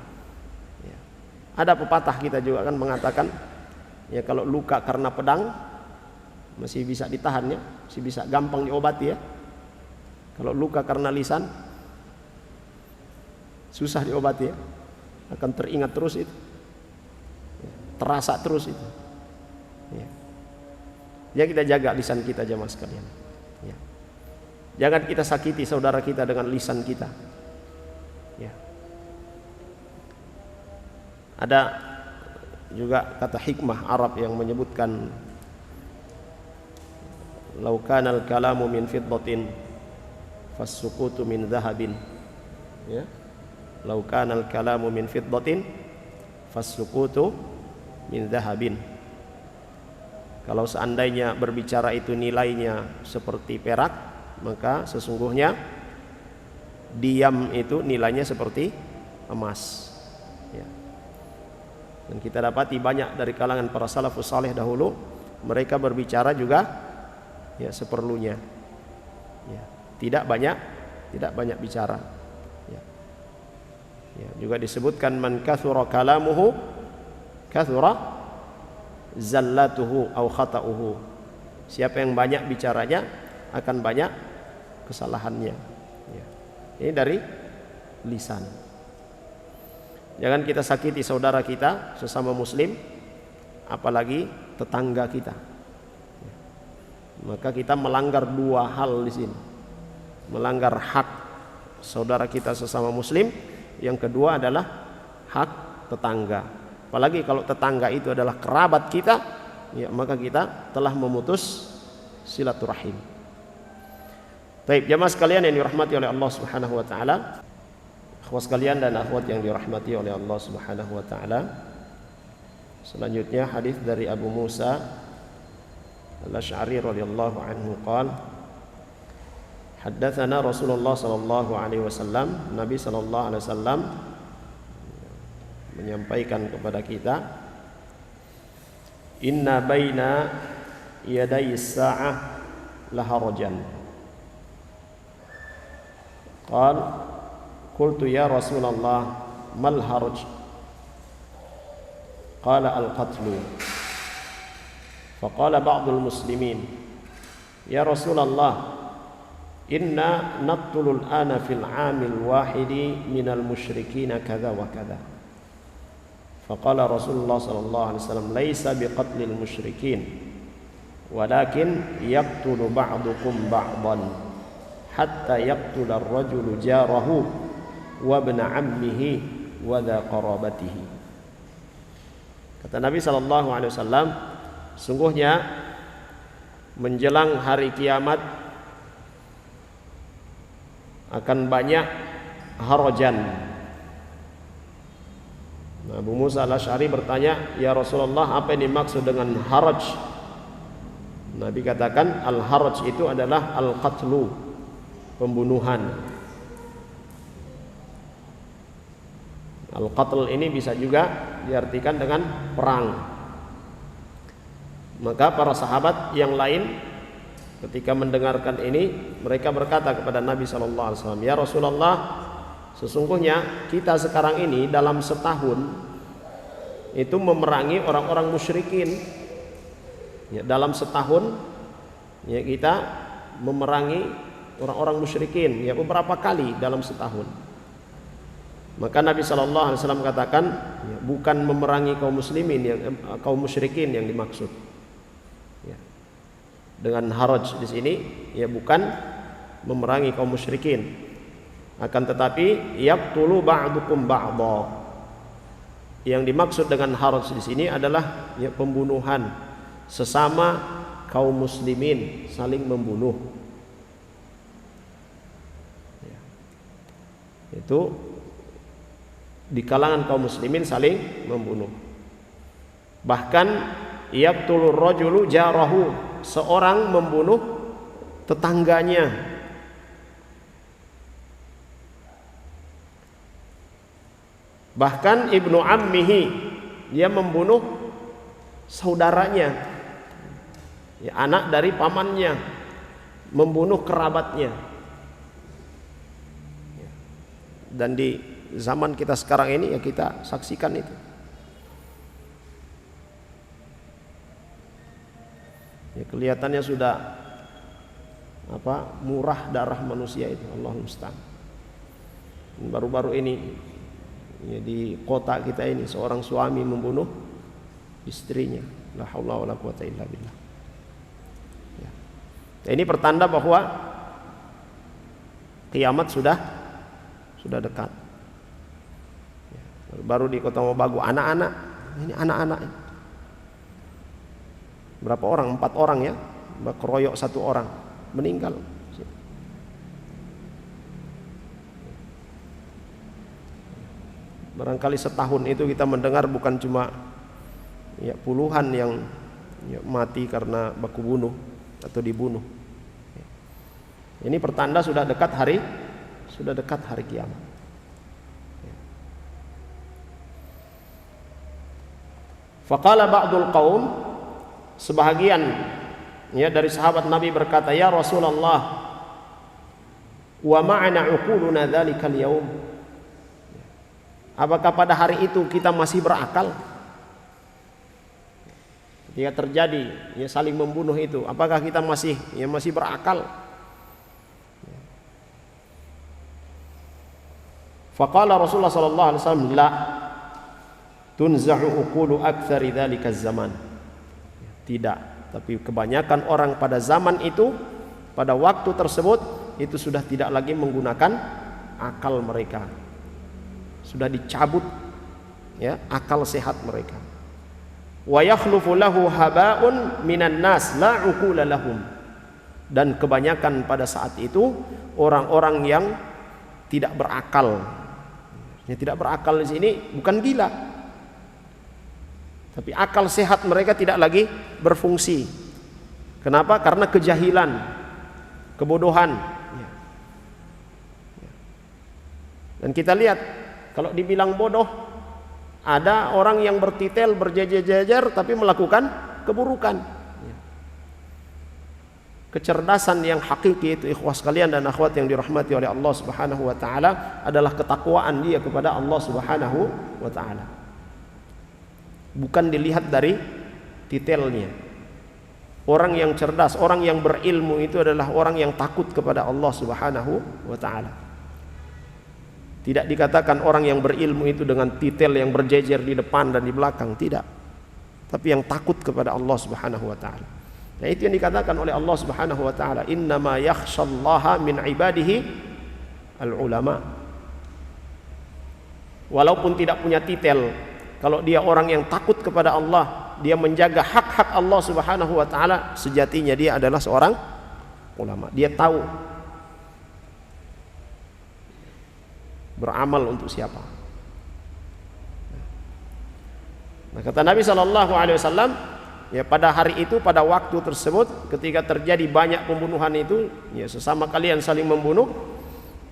Ada pepatah kita juga kan mengatakan, kalau luka karena pedang masih bisa ditahan, masih bisa gampang diobati. Kalau luka karena lisan susah diobati, akan teringat terus itu, terasa terus itu. Ya kita jaga lisan kita jemaah sekalian. Jangan kita sakiti saudara kita dengan lisan kita. Ada juga kata hikmah Arab yang menyebutkan, "Lau kanal kalamu min fiddatin fas-sukutu min dhahabin." "Lau kanal kalamu min fiddatin fas-sukutu min dhahabin." Kalau seandainya berbicara itu nilainya seperti perak, maka sesungguhnya diam itu nilainya seperti emas. Dan kita dapati banyak dari kalangan para salafus saleh dahulu, mereka berbicara juga seperlunya, tidak banyak bicara. Juga disebutkan, man kathura kalamuhu kathura zallatuhu au khata'uhu. Siapa yang banyak bicaranya akan banyak kesalahannya. Ini dari lisan. Jangan kita sakiti saudara kita sesama muslim, apalagi tetangga kita. Maka kita melanggar dua hal di sini. Melanggar hak saudara kita sesama muslim, yang kedua adalah hak tetangga. Apalagi kalau tetangga itu adalah kerabat kita, maka kita telah memutus silaturahim. Baik, jamaah sekalian yang dirahmati oleh Allah Subhanahu wa taala. Akhwat sekalian dan akhwat yang dirahmati oleh Allah Subhanahu wa taala. Selanjutnya hadis dari Abu Musa Al-Asy'ari radhiyallahu anhu qala haddatsana Rasulullah sallallahu alaihi wasallam, Nabi sallallahu alaihi wasallam menyampaikan kepada kita, inna baina yaday as-sa'ah laharajan. Qal qultu ya Rasulullah mal haraj? Qala al-qatlu. Faqala ba'dul muslimin ya Rasulullah inna naqtulul ana fil 'amil wahidi minal musyrikin kadza wa kadza. Faqala Rasulullah sallallahu alaihi wasallam laisa biqatlil musyrikin walakin yaqtulu ba'dukum ba'dan hatta yaqtula ar-rajulu jarahu wa ibna 'ammihi wa dha qarabatihi. Kata Nabi sallallahu alaihi wasallam, sungguhnya menjelang hari kiamat akan banyak harajan. Nah, Abu Musa Al-Asy'ari bertanya, ya Rasulullah, apa yang dimaksud dengan haraj? Nabi katakan, al-haraj itu adalah al-qatlu, pembunuhan. Al-qatl ini bisa juga diartikan dengan perang. Maka para sahabat yang lain ketika mendengarkan ini, mereka berkata kepada Nabi SAW, ya Rasulullah, sesungguhnya kita sekarang ini dalam setahun itu memerangi orang-orang musyrikin. Ya, dalam setahun ya, kita memerangi orang-orang musyrikin ya, beberapa kali dalam setahun. Maka Nabi SAW katakan, ya, bukan memerangi kaum muslimin kaum musyrikin yang dimaksud. Ya. Dengan haraj di sini ya bukan memerangi kaum musyrikin, akan tetapi yaqtulu ba'dukum ba'dha. Yang dimaksud dengan haraj di sini adalah ya, pembunuhan sesama kaum muslimin, saling membunuh. Ya. Itu di kalangan kaum muslimin saling membunuh. Bahkan yaqtulur rajulu jarahu, seorang membunuh tetangganya. Bahkan ibnu ammihi, dia membunuh saudaranya, ya, anak dari pamannya, membunuh kerabatnya. Dan di zaman kita sekarang ini ya kita saksikan itu. Ya, kelihatannya sudah murah darah manusia itu, Allahul musta'an. Baru-baru ini ya, di kota kita ini seorang suami membunuh istrinya. La haula wala quwata illa billah. Ya. Ini pertanda bahwa kiamat sudah dekat. Ya. Baru di Kota Mobagu anak-anak, ini anak-anak. Berapa orang? 4 orang ya, keroyok 1 orang meninggal. Barangkali setahun itu kita mendengar bukan cuma ya, puluhan yang ya, mati karena baku bunuh atau dibunuh. Ini pertanda sudah dekat hari kiamat. Faqala ba'dul qaum, sebahagian ya dari sahabat Nabi berkata, ya Rasulullah, wa ma'ana uquluna dzalikal yaum. Apakah pada hari itu kita masih berakal? Ketika terjadi ya saling membunuh itu, apakah kita masih berakal? Faqala Rasulullah sallallahu alaihi wasallam, la tunza'u uqulu aktsari dzalika zaman. Tidak, tapi kebanyakan orang pada zaman itu, pada waktu tersebut itu sudah tidak lagi menggunakan akal mereka. Sudah dicabut ya akal sehat mereka. Wa yakhlufu lahu haba'un minan nas la uqula lahum. Dan kebanyakan pada saat itu orang-orang yang tidak berakal. Yang tidak berakal di sini bukan gila, tapi akal sehat mereka tidak lagi berfungsi. Kenapa? Karena kejahilan, kebodohan. Dan kita lihat, kalau dibilang bodoh, ada orang yang bertitel, berjejer-jejer, tapi melakukan keburukan. Kecerdasan yang hakiki itu, ikhwas sekalian dan akhwat yang dirahmati oleh Allah Subhanahu wa taala, adalah ketakwaan dia kepada Allah Subhanahu wa taala. Bukan dilihat dari titelnya. Orang yang cerdas, orang yang berilmu itu adalah orang yang takut kepada Allah Subhanahu wa taala. Tidak dikatakan orang yang berilmu itu dengan titel yang berjejer di depan dan di belakang, tidak. Tapi yang takut kepada Allah Subhanahu wa taala. Nah, itu yang dikatakan oleh Allah Subhanahu wa taala, innama yakhshallaha min ibadihi al-ulama. Walaupun tidak punya titel, kalau dia orang yang takut kepada Allah, dia menjaga hak-hak Allah Subhanahu wa taala, sejatinya dia adalah seorang ulama. Dia tahu beramal untuk siapa. Nah, kata Nabi sallallahu alaihi wasallam, ya, pada hari itu, pada waktu tersebut, ketika terjadi banyak pembunuhan itu, ya, sesama kalian saling membunuh,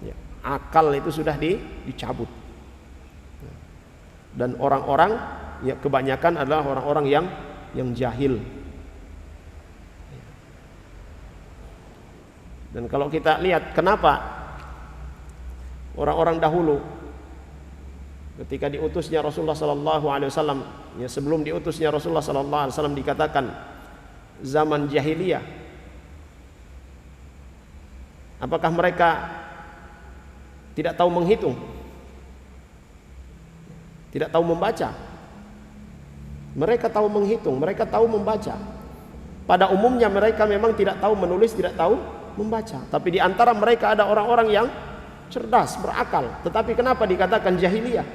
ya, akal itu sudah dicabut. Dan orang-orang, ya, kebanyakan adalah orang-orang yang jahil. Dan kalau kita lihat kenapa orang-orang dahulu ketika diutusnya Rasulullah sallallahu alaihi wasallam, ya, sebelum diutusnya Rasulullah sallallahu alaihi wasallam dikatakan zaman jahiliyah. Apakah mereka tidak tahu menghitung? Tidak tahu membaca? Mereka tahu menghitung, mereka tahu membaca. Pada umumnya mereka memang tidak tahu menulis, tidak tahu membaca. Tapi di antara mereka ada orang-orang yang cerdas, berakal. Tetapi kenapa dikatakan jahiliyah?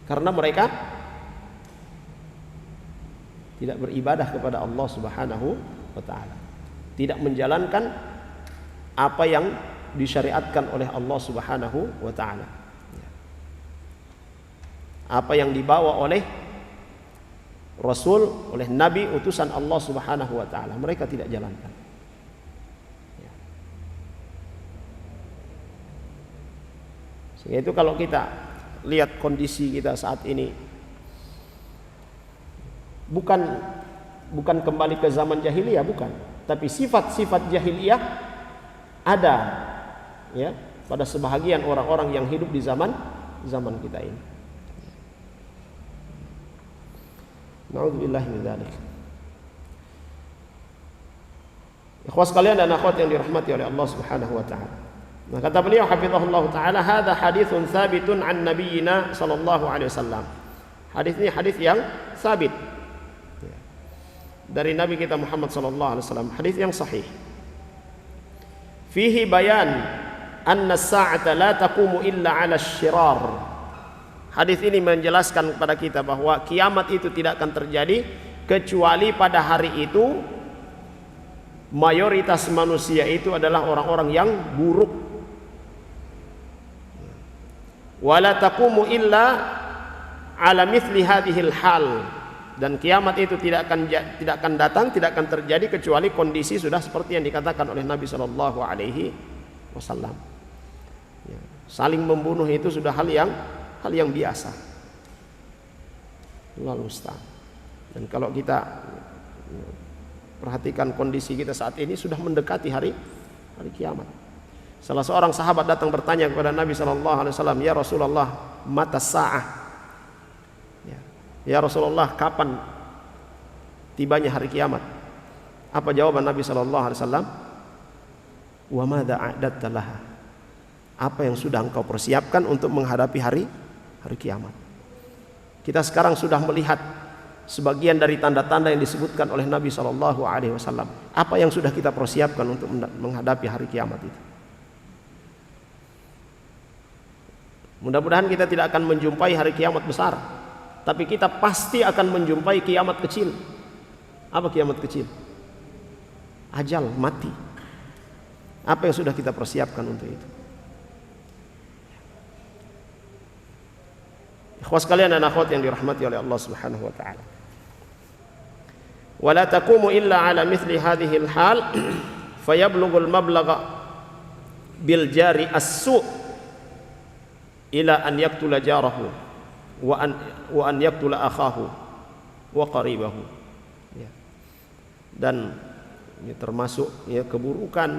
Karena mereka tidak beribadah kepada Allah Subhanahu wa taala, tidak menjalankan apa yang disyariatkan oleh Allah Subhanahu wa taala, apa yang dibawa oleh Rasul, oleh Nabi utusan Allah Subhanahu wa taala, mereka tidak jalankan. Sehingga itu kalau kita lihat kondisi kita saat ini, bukan kembali ke zaman jahiliyah, bukan, tapi sifat-sifat jahiliyah ada, ya, pada sebahagian orang-orang yang hidup di zaman kita ini. Na'udzubillahi min dzalik. Ikhwas sekalian dan akhwat yang dirahmati oleh Allah Subhanahu wa taala. Nah, kata beliau hafizahullah taala, hadza haditsun tsabitun an nabiyyina sallallahu alaihi wasallam. Hadis ini hadis yang sabit dari Nabi kita Muhammad sallallahu alaihi wasallam, hadis yang sahih. Fihi bayan anna as-sa'ata la taqumu illa 'ala asy-syirar. Hadis ini menjelaskan kepada kita bahwa kiamat itu tidak akan terjadi kecuali pada hari itu mayoritas manusia itu adalah orang-orang yang buruk. Wala taqumu illa ala mithli hadhil hal, dan kiamat itu tidak akan datang, tidak akan terjadi kecuali kondisi sudah seperti yang dikatakan oleh Nabi sallallahu alaihi wasallam. Ya, saling membunuh itu sudah hal yang biasa. Allahu musta'an. Dan kalau kita perhatikan kondisi kita saat ini, sudah mendekati hari kiamat. Salah seorang sahabat datang bertanya kepada Nabi sallallahu alaihi wasallam, "Ya Rasulullah, mata sa'ah?" Ya Rasulullah, kapan tibanya hari kiamat? Apa jawaban Nabi sallallahu alaihi wasallam? "Wa madza a'dadta laha?" Apa yang sudah engkau persiapkan untuk menghadapi hari kiamat? Kita sekarang sudah melihat sebagian dari tanda-tanda yang disebutkan oleh Nabi sallallahu alaihi wasallam. Apa yang sudah kita persiapkan untuk menghadapi hari kiamat itu? Mudah-mudahan kita tidak akan menjumpai hari kiamat besar, tapi kita pasti akan menjumpai kiamat kecil. Apa kiamat kecil? Ajal, mati. Apa yang sudah kita persiapkan untuk itu? Ikhwas sekalian dan akhwat yang dirahmati oleh Allah Subhanahu wa taala. Wala taqumu illa ala mithli hadhihi al-hal fayablughu al-mablagha bil jari as-su' ila an yaqtula jarahu wa an yaqtula akhahu wa qaribahu. Ya. Dan ini termasuk ya keburukan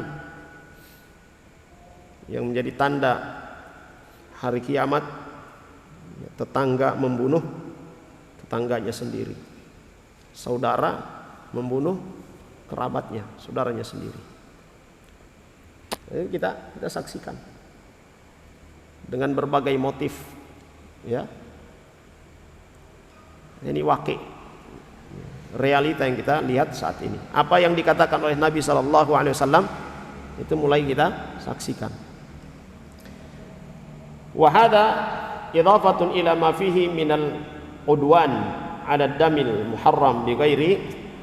yang menjadi tanda hari kiamat, ya, tetangga membunuh tetangganya sendiri, saudara membunuh kerabatnya, saudaranya sendiri. Jadi kita saksikan dengan berbagai motif, ya. Ini waqi', realita yang kita lihat saat ini. Apa yang dikatakan oleh Nabi SAW itu mulai kita saksikan. Wa hadha idafatun ila ma fihi minal udwan ala damil muharram bi ghairi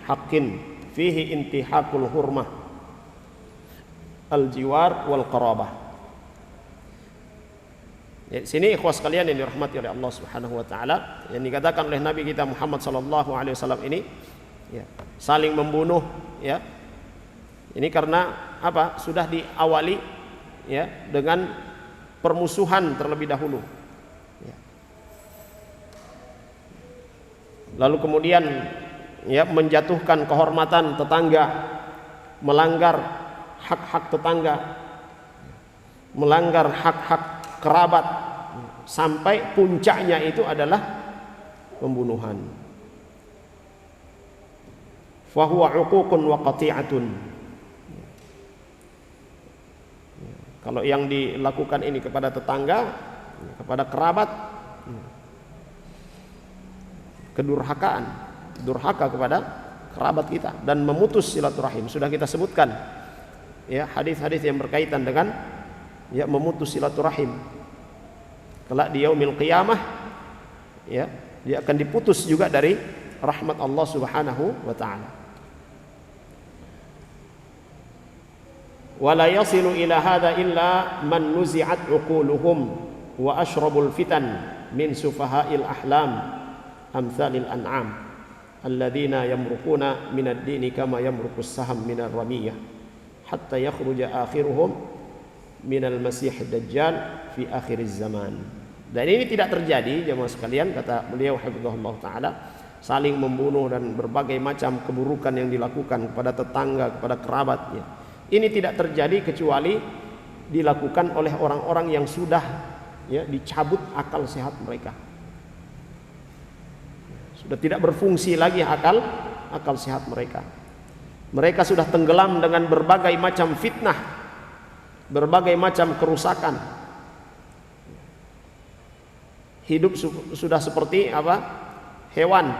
haqqin fihi intihakul hurmah al jiwar wal qarabah. Di sini ikhwas sekalian yang dirahmati oleh Allah Subhanahu wa taala, yang dikatakan oleh Nabi kita Muhammad sallallahu alaihi wasallam ini, ya, saling membunuh, ya. Ini karena apa? Sudah diawali, ya, dengan permusuhan terlebih dahulu. Ya. Lalu kemudian, ya, menjatuhkan kehormatan tetangga, melanggar hak-hak tetangga, melanggar hak-hak kerabat, sampai puncaknya itu adalah pembunuhan. Fahuwa uququn wa qati'atun. Kalau yang dilakukan ini kepada tetangga, kepada kerabat, kedurhakaan, durhaka kepada kerabat kita dan memutus silaturahim. Sudah kita sebutkan, ya, hadis-hadis yang berkaitan dengan, ya, memutus silaturahim. Kelak di yaumil qiyamah, ya, dia akan diputus juga dari rahmat Allah Subhanahu wa taala. Wala yasilu ila hadha illa man nuzi'at uquluhum wa ashrabul fitan min sufaha'il ahlam amsalil an'am alladzina yamruquna minad dini kama yamruqus saham minar ramiyah hatta yakhruja akhiruhum minal masih dajjal fi akhiriz zaman. Dan ini tidak terjadi, jemaah sekalian, kata beliau hafizahullah taala, saling membunuh dan berbagai macam keburukan yang dilakukan kepada tetangga, kepada kerabatnya. Ini tidak terjadi kecuali dilakukan oleh orang-orang yang sudah, ya, dicabut akal sehat mereka. Sudah tidak berfungsi lagi akal sehat mereka. Mereka sudah tenggelam dengan berbagai macam fitnah, berbagai macam kerusakan. Hidup sudah seperti apa? Hewan,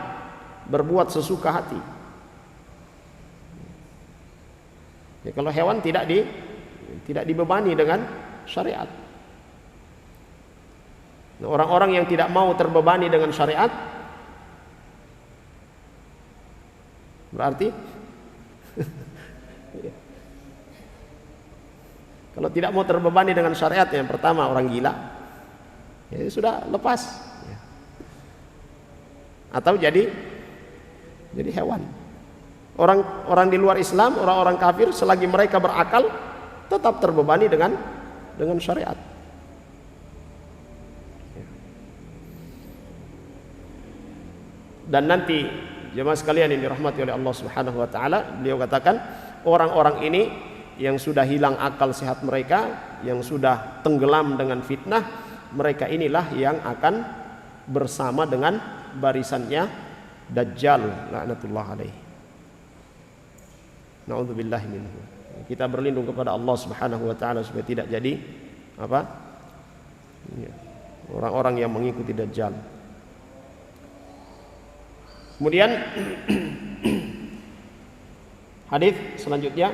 berbuat sesuka hati. Ya, kalau hewan tidak dibebani dengan syariat. Nah, orang-orang yang tidak mau terbebani dengan syariat, berarti kalau tidak mau terbebani dengan syariat, yang pertama orang gila, ya sudah lepas, ya. Atau jadi hewan. Orang di luar Islam, orang-orang kafir, selagi mereka berakal, tetap terbebani dengan syariat. Dan nanti jemaah sekalian yang dirahmati oleh Allah Subhanahu wa taala, beliau katakan orang-orang ini yang sudah hilang akal sehat mereka, yang sudah tenggelam dengan fitnah, mereka inilah yang akan bersama dengan barisannya Dajjal laknatullah alaihi. Na'udzubillahi minhu. Kita berlindung kepada Allah Subhanahu wa taala supaya tidak jadi apa? Ya, orang-orang yang mengikuti Dajjal. Kemudian hadis selanjutnya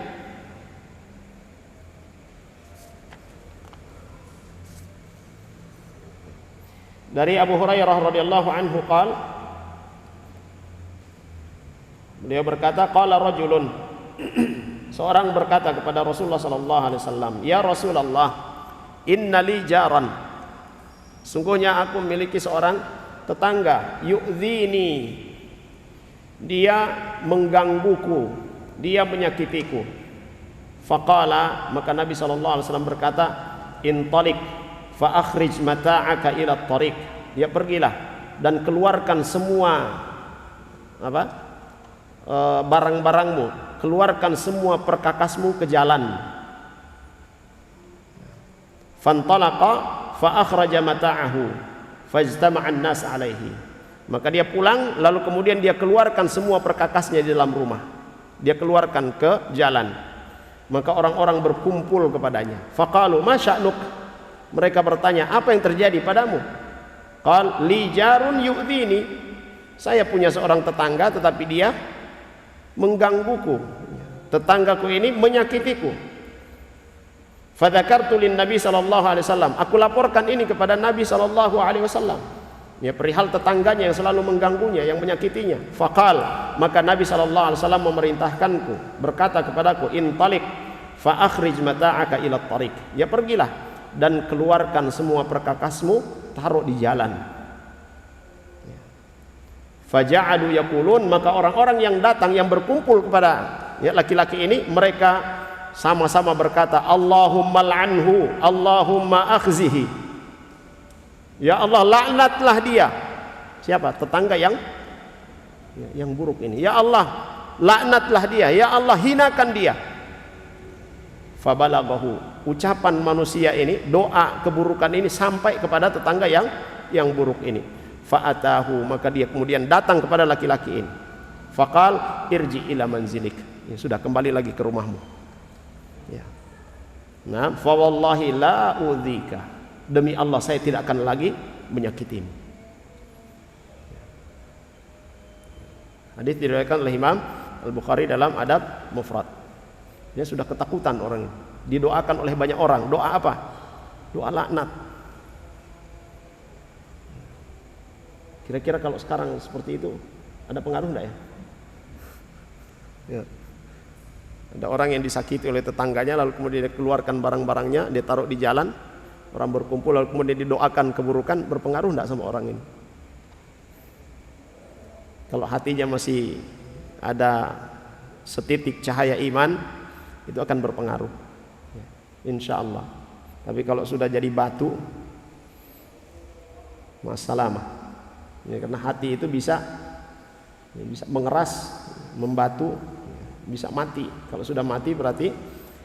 dari Abu Hurairah radhiyallahu anhu qala Beliau berkata, qala rajulun, seorang berkata kepada Rasulullah sallallahu alaihi wasallam, "Ya Rasulullah, innali jaran." Sungguhnya aku memiliki seorang tetangga, yu'dhini. Dia menggangguku, dia menyakitiku. Faqala, maka Nabi sallallahu alaihi wasallam berkata, "Intalik fa akhrij mata'aka ila at-tariq." Ya, pergilah dan keluarkan semua barang-barangmu, keluarkan semua perkakasmu ke jalan. Fantalaqa fa akhraja mata'ahu fajtama'a an-nas 'alaihi. Maka dia pulang, lalu kemudian dia keluarkan semua perkakasnya di dalam rumah. Dia keluarkan ke jalan. Maka orang-orang berkumpul kepadanya. Faqalu ma sya'nuk? Mereka bertanya, apa yang terjadi padamu? Qal li jarun yu'dhini. Saya punya seorang tetangga tetapi dia menggangguku. Tetanggaku ini menyakitiku. Fadzakartu lin Nabi sallallahu alaihi wasallam. Aku laporkan ini kepada Nabi sallallahu alaihi wasallam. Ya, perihal tetangganya yang selalu mengganggunya, yang menyakitinya. Faqal, maka Nabi sallallahu alaihi wasallam memerintahkanku, berkata kepadaku, "Intalik fa akhrij mata'aka ila at-tariq." Ya, pergilah dan keluarkan semua perkakasmu, taruh di jalan. Faja'alu yaqulun, maka orang-orang yang datang, yang berkumpul kepada laki-laki ini, mereka sama-sama berkata, "Allahumma al'anhu, Allahumma akhzihi." Ya Allah, laknatlah dia. Siapa? Tetangga yang buruk ini. Ya Allah, laknatlah dia. Ya Allah, hinakan dia. Fabalaghahu, ucapan manusia ini, doa keburukan ini sampai kepada tetangga yang buruk ini. Fa'atahu, maka dia kemudian datang kepada laki-laki ini. Faqal irji ila manzilik. Ya, sudah, kembali lagi ke rumahmu. Ya. Nah, fa wallahi la udzika. Demi Allah, saya tidak akan lagi menyakitimu. Hadis diriwayatkan oleh Imam Al-Bukhari dalam Adab Mufrad. Dia sudah ketakutan orang ini. Didoakan oleh banyak orang. Doa apa? Doa laknat. Kira-kira kalau sekarang seperti itu, ada pengaruh enggak ya? Ya. Ada orang yang disakiti oleh tetangganya, lalu kemudian dia keluarkan barang-barangnya, dia taruh di jalan. Orang berkumpul lalu kemudian didoakan keburukan, berpengaruh enggak sama orang ini? Kalau hatinya masih ada setitik cahaya iman, itu akan berpengaruh, insya Allah. Tapi kalau sudah jadi batu, masalah ya, karena hati itu bisa mengeras, membatu, bisa mati. Kalau sudah mati berarti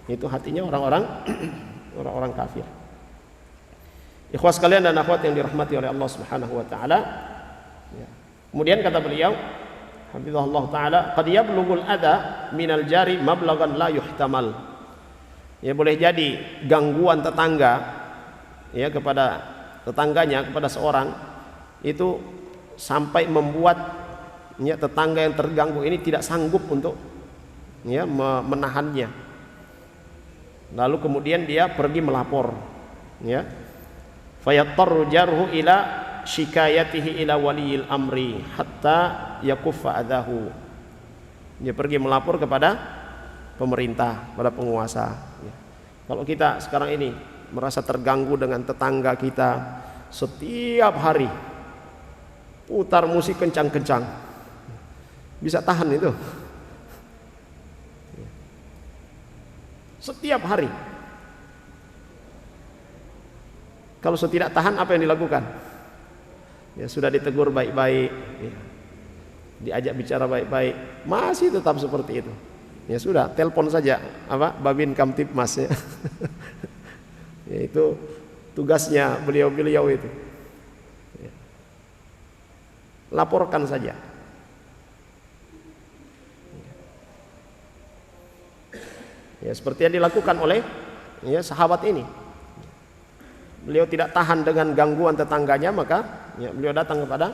itu hatinya orang-orang kafir. Ikhwas sekalian dan akhwat yang dirahmati oleh Allah Subhanahu wa taala. Ya. Kemudian kata beliau, hafizahullah taala, qad yablughul adha minal jari mablaghan la yuhtamal. Ya, boleh jadi gangguan tetangga ya kepada tetangganya, kepada seorang itu sampai membuat ya tetangga yang terganggu ini tidak sanggup untuk ya menahannya. Lalu kemudian dia pergi melapor, ya. Fayattaru jarhu ila shikayatihi ila waliyil amri hatta yakuffa adahu. Dia pergi melapor kepada pemerintah, pada penguasa. Ya. Kalau kita sekarang ini merasa terganggu dengan tetangga kita, setiap hari putar musik kencang-kencang, bisa tahan itu? Setiap hari. Kalau tidak tahan, apa yang dilakukan? Ya, sudah ditegur baik-baik, ya, diajak bicara baik-baik, masih tetap seperti itu. Ya sudah, telepon saja Babin Kamtibmas ya. Ya, itu tugasnya beliau-beliau itu. Ya. Laporkan saja. Ya, seperti yang dilakukan oleh ya sahabat ini. Beliau tidak tahan dengan gangguan tetangganya, maka ya, beliau datang kepada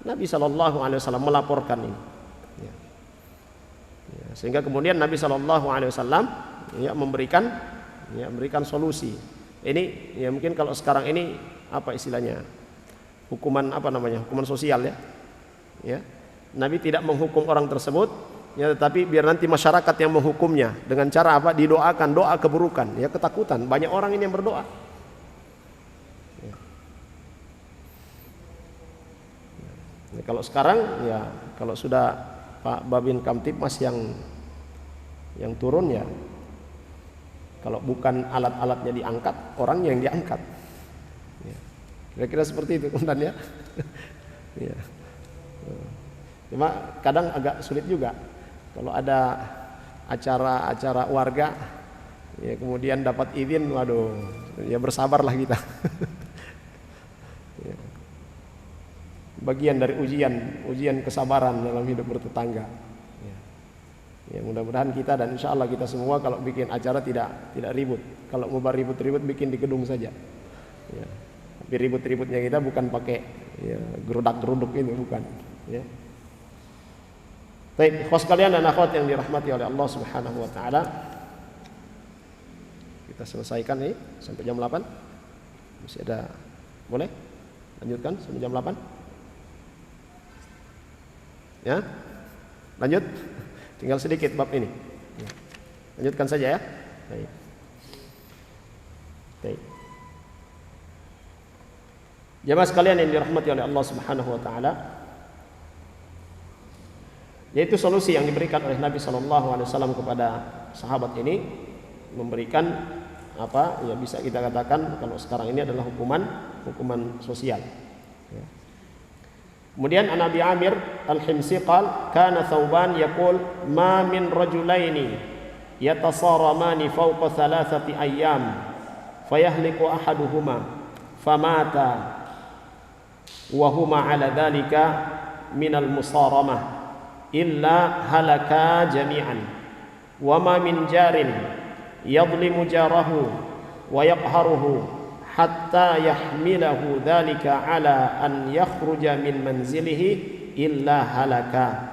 Nabi Shallallahu Alaihi Wasallam melaporkan ini. Ya. Ya, sehingga kemudian Nabi Shallallahu Alaihi Wasallam ya, memberikan solusi. Ini ya mungkin kalau sekarang ini apa istilahnya, hukuman apa namanya, hukuman sosial ya. Ya. Nabi tidak menghukum orang tersebut, ya, tetapi biar nanti masyarakat yang menghukumnya dengan cara apa? Didoakan doa keburukan, ya, ketakutan. Banyak orang ini yang berdoa. Ya. Ya, kalau sekarang, ya, kalau sudah Pak Babin Kamtibmas yang turun, ya, kalau bukan alat-alatnya diangkat, orangnya yang diangkat. Ya. Kira-kira seperti itu, Undan, ya. Ya. Cuma kadang agak sulit juga kalau ada acara-acara warga, ya, kemudian dapat izin, waduh, ya bersabarlah kita. Ya. Bagian dari ujian kesabaran dalam hidup bertetangga. Ya. Ya, mudah-mudahan kita dan insya Allah kita semua kalau bikin acara tidak ribut. Kalau mau ribut-ribut bikin di gedung saja. Ya. Tapi ribut-ributnya kita bukan pakai, ya, gerudak-geruduk itu, bukan. Ya. Baik, ikhwas sekalian dan akhwat yang dirahmati oleh Allah Subhanahu wa taala. Kita selesaikan ini sampai jam 8. Masih ada, boleh? Lanjutkan sampai jam 8? Ya? Lanjut? Tinggal sedikit bab ini. Lanjutkan saja, ya. Baik. Baik. Jamaah sekalian yang dirahmati oleh Allah Subhanahu wa taala, yaitu solusi yang diberikan oleh Nabi SAW kepada sahabat ini, memberikan apa, ya, bisa kita katakan kalau sekarang ini adalah hukuman sosial. Ya. Kemudian an Abi Amir Al-Himsi qala kana Thauban yaqul ma min rajulaini yatasaramani fawqa 3 ayyam fayahliku ahaduhuma famata wa huma ala dhalika min al-musaramah illa halaka jami'an wa ma min jarin yadhlimu jarahu wa yaqharuhu hatta yahmilahu dhalika ala an yakhruja min manzilihi illa halaka.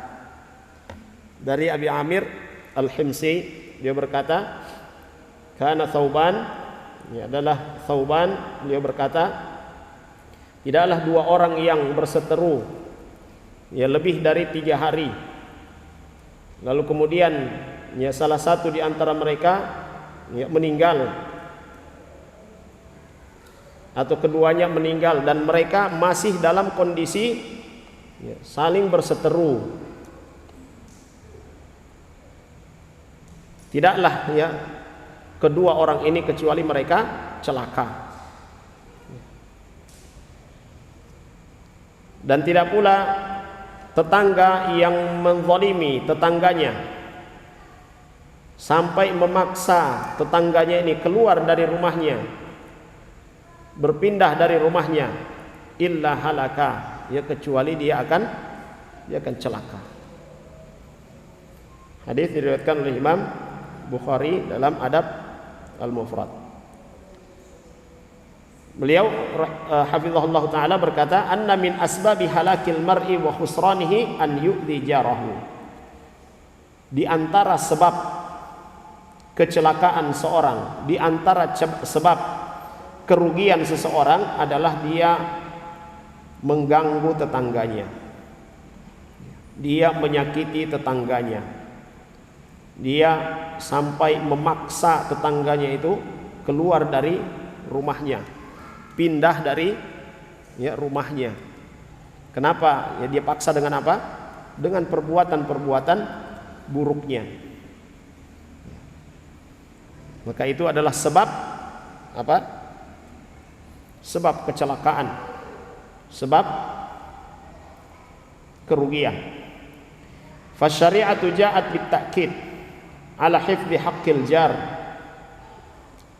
Dari Abi Amir Al-Himsi, dia berkata, kana Thauban, ya, adalah Thauban, beliau berkata, tidaklah 2 orang yang berseteru, ya, lebih dari 3 hari. Lalu kemudian, ya, salah satu di antara mereka, ya, meninggal atau keduanya meninggal dan mereka masih dalam kondisi, ya, saling berseteru. Tidaklah, ya, kedua orang ini kecuali mereka celaka. Dan tidak pula tetangga yang menzalimi tetangganya sampai memaksa tetangganya ini keluar dari rumahnya, berpindah dari rumahnya, illa halaka, ya, kecuali dia akan celaka. Hadis diriwayatkan oleh Imam Bukhari dalam Adab Al-Mufrad. Beliau hafizahullah taala berkata, anna min asbabi halakil mar'i wa khusranihi an yu'dhi jarahu. Di antara sebab kecelakaan seorang, di antara sebab kerugian seseorang adalah dia mengganggu tetangganya. Dia menyakiti tetangganya. Dia sampai memaksa tetangganya itu keluar dari rumahnya, pindah dari, ya, rumahnya. Kenapa? Ya, dia paksa dengan apa? Dengan perbuatan-perbuatan buruknya. Maka itu adalah sebab apa? Sebab kecelakaan, sebab kerugian. Fasyari'atu ja'at bitta'kid ala hifdhi haqqil jar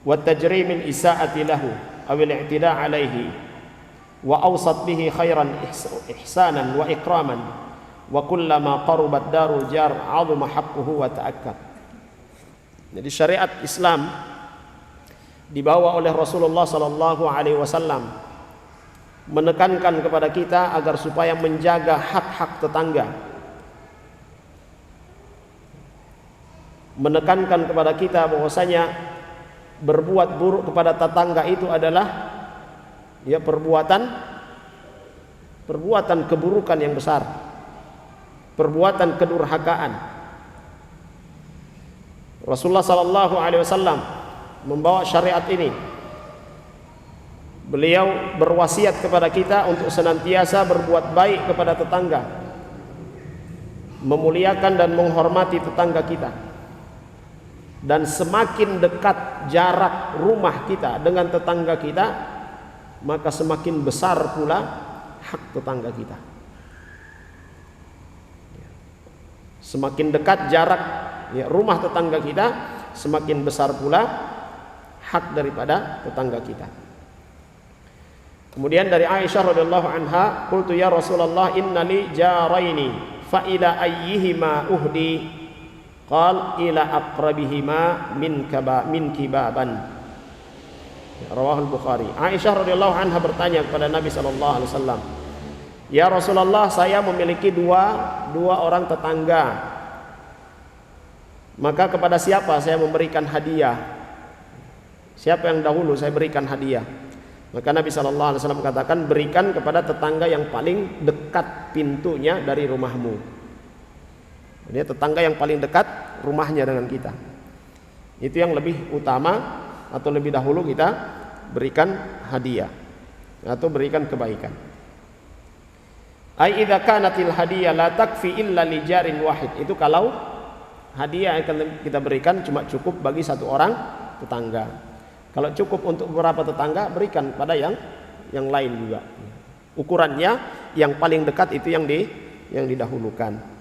wa tajrimil isa'ati lahu awil i'tida' alaihi wa awsat bihi khairan ihsanan wa ikraman wa kullama qarubat darul jar 'azama haqquhu wa ta'akkad. Jadi syariat Islam dibawa oleh Rasulullah sallallahu alaihi wasallam menekankan kepada kita agar supaya menjaga hak-hak tetangga, menekankan kepada kita bahwasanya berbuat buruk kepada tetangga itu adalah, ya, perbuatan keburukan yang besar. perbuatan kedurhakaan. Rasulullah sallallahu alaihi wasallam membawa syariat ini. Beliau berwasiat kepada kita untuk senantiasa berbuat baik kepada tetangga, memuliakan dan menghormati tetangga kita. Dan semakin dekat jarak rumah kita dengan tetangga kita, maka semakin besar pula hak tetangga kita. Semakin dekat jarak rumah tetangga kita, semakin besar pula hak daripada tetangga kita. Kemudian dari Aisyah radhiyallahu anha, qultu ya Rasulullah innali jaraini fa ila ayyihima uhdi? Qal ila aqrabihima min kibaban. Rawahul Bukhari. Aisyah radhiyallahu anha bertanya kepada Nabi sallallahu alaihi wasallam, "Ya Rasulullah, saya memiliki dua orang tetangga. Maka kepada siapa saya memberikan hadiah? Siapa yang dahulu saya berikan hadiah?" Maka Nabi sallallahu alaihi wasallam katakan, "Berikan kepada tetangga yang paling dekat pintunya dari rumahmu." Jadi tetangga yang paling dekat rumahnya dengan kita. Itu yang lebih utama atau lebih dahulu kita berikan hadiah atau berikan kebaikan. Ai idza kanatil hadiyah la takfi illa li jarin wahid. Itu kalau hadiah yang kita berikan cuma cukup bagi satu orang tetangga. Kalau cukup untuk beberapa tetangga, berikan pada yang lain juga. Ukurannya yang paling dekat itu yang didahulukan.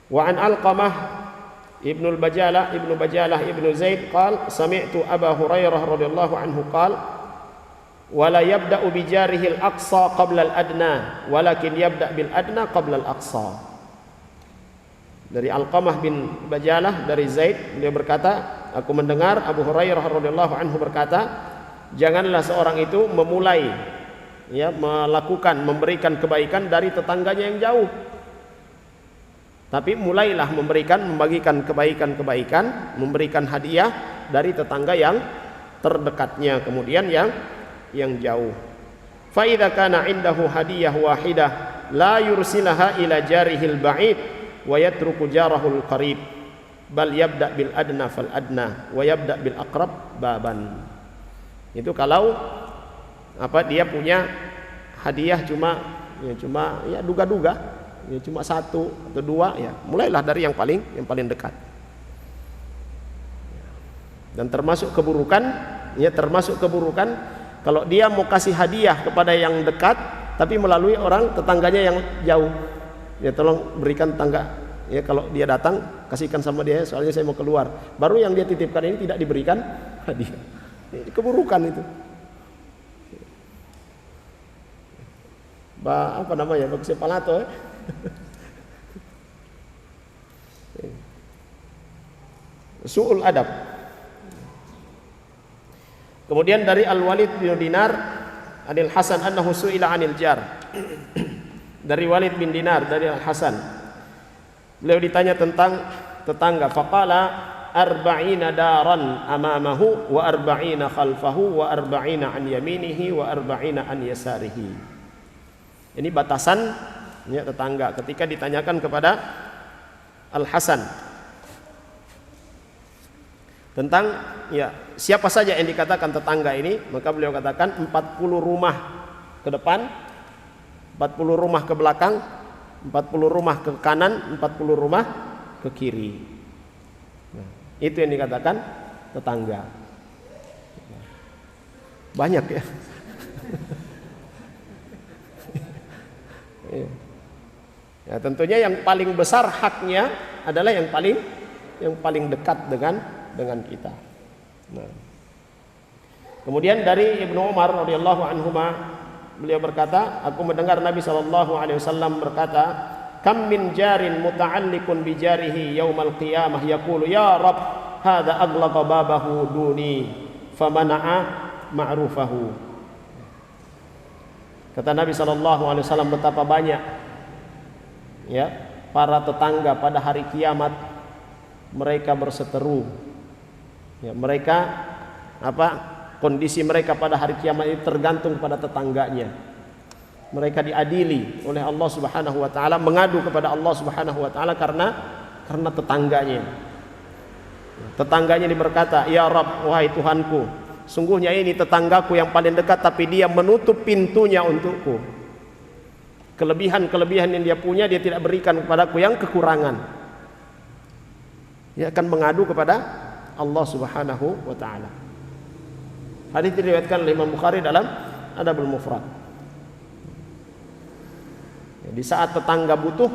Wa an Alqamah ibnu Bajalah ibnu Zaid qal sami'tu Abu Hurairah radhiyallahu anhu qal wala yabda'u bi jarihi al-aqsa qabla al-adna walakin yabda' bil adna qabla al-aqsa. Dari Alqamah bin Bajalah dari Zaid, beliau berkata, aku mendengar Abu Hurairah radhiyallahu anhu berkata, janganlah seorang itu memulai melakukan memberikan kebaikan dari tetangganya yang jauh. Tapi mulailah membagikan kebaikan, memberikan hadiah dari tetangga yang terdekatnya, kemudian yang jauh. Fa idza kana indahu hadiyah wahidah la yursilaha ila jarihil ba'id wa yatruku jarahul qarib bal yabda bil adna fal adna wa yabda bil aqrab baban. Itu kalau dia punya hadiah cuma duga-duga, cuma satu atau dua, mulailah dari yang paling dekat. Dan termasuk keburukan kalau dia mau kasih hadiah kepada yang dekat tapi melalui orang tetangganya yang jauh. Tolong berikan tetangga, kalau dia datang kasihkan sama dia, soalnya saya mau keluar. Baru yang dia titipkan ini tidak diberikan hadiah. Ini keburukan itu. Bagus palato. Su'ul adab. Kemudian dari Al-Walid bin Dinar Anil Hasan annahu su'ila 'anil jar. Dari Walid bin Dinar dari Al-Hasan, beliau ditanya tentang tetangga. Faqala arba'ina daran amamahu wa arba'ina khalfahu wa arba'ina an yaminihi wa arba'ina an yasarihi. Ini batasan tetangga ketika ditanyakan kepada Al-Hasan tentang siapa saja yang dikatakan tetangga ini, maka beliau katakan 40 rumah ke depan, 40 rumah ke belakang, 40 rumah ke kanan, 40 rumah ke kiri. Itu yang dikatakan tetangga. Banyak ya. Ya, tentunya yang paling besar haknya adalah yang paling dekat dengan kita. Nah. Kemudian dari Ibnu Umar radhiyallahu anhuma, beliau berkata, aku mendengar Nabi sallallahu alaihi wasallam berkata, kam min jarin muta'alliqun bi jarihi yaumal qiyamah yaqulu ya rab hadza aghlaqa babahu duni famana'a ma'rufahu. Kata Nabi sallallahu alaihi wasallam, betapa banyak para tetangga pada hari kiamat mereka berseteru. Mereka kondisi mereka pada hari kiamat itu tergantung pada tetangganya. Mereka diadili oleh Allah Subhanahu wa taala, mengadu kepada Allah Subhanahu wa taala karena tetangganya. Tetangganya berkata, "Ya Rabb, wahai Tuhanku, sungguhnya ini tetanggaku yang paling dekat, tapi dia menutup pintunya untukku. Kelebihan-kelebihan yang dia punya dia tidak berikan kepadaku, yang kekurangan." Dia akan mengadu kepada Allah Subhanahu wa taala. Hadis diriwayatkan oleh Imam Bukhari dalam Adabul Mufrad. Di saat tetangga butuh,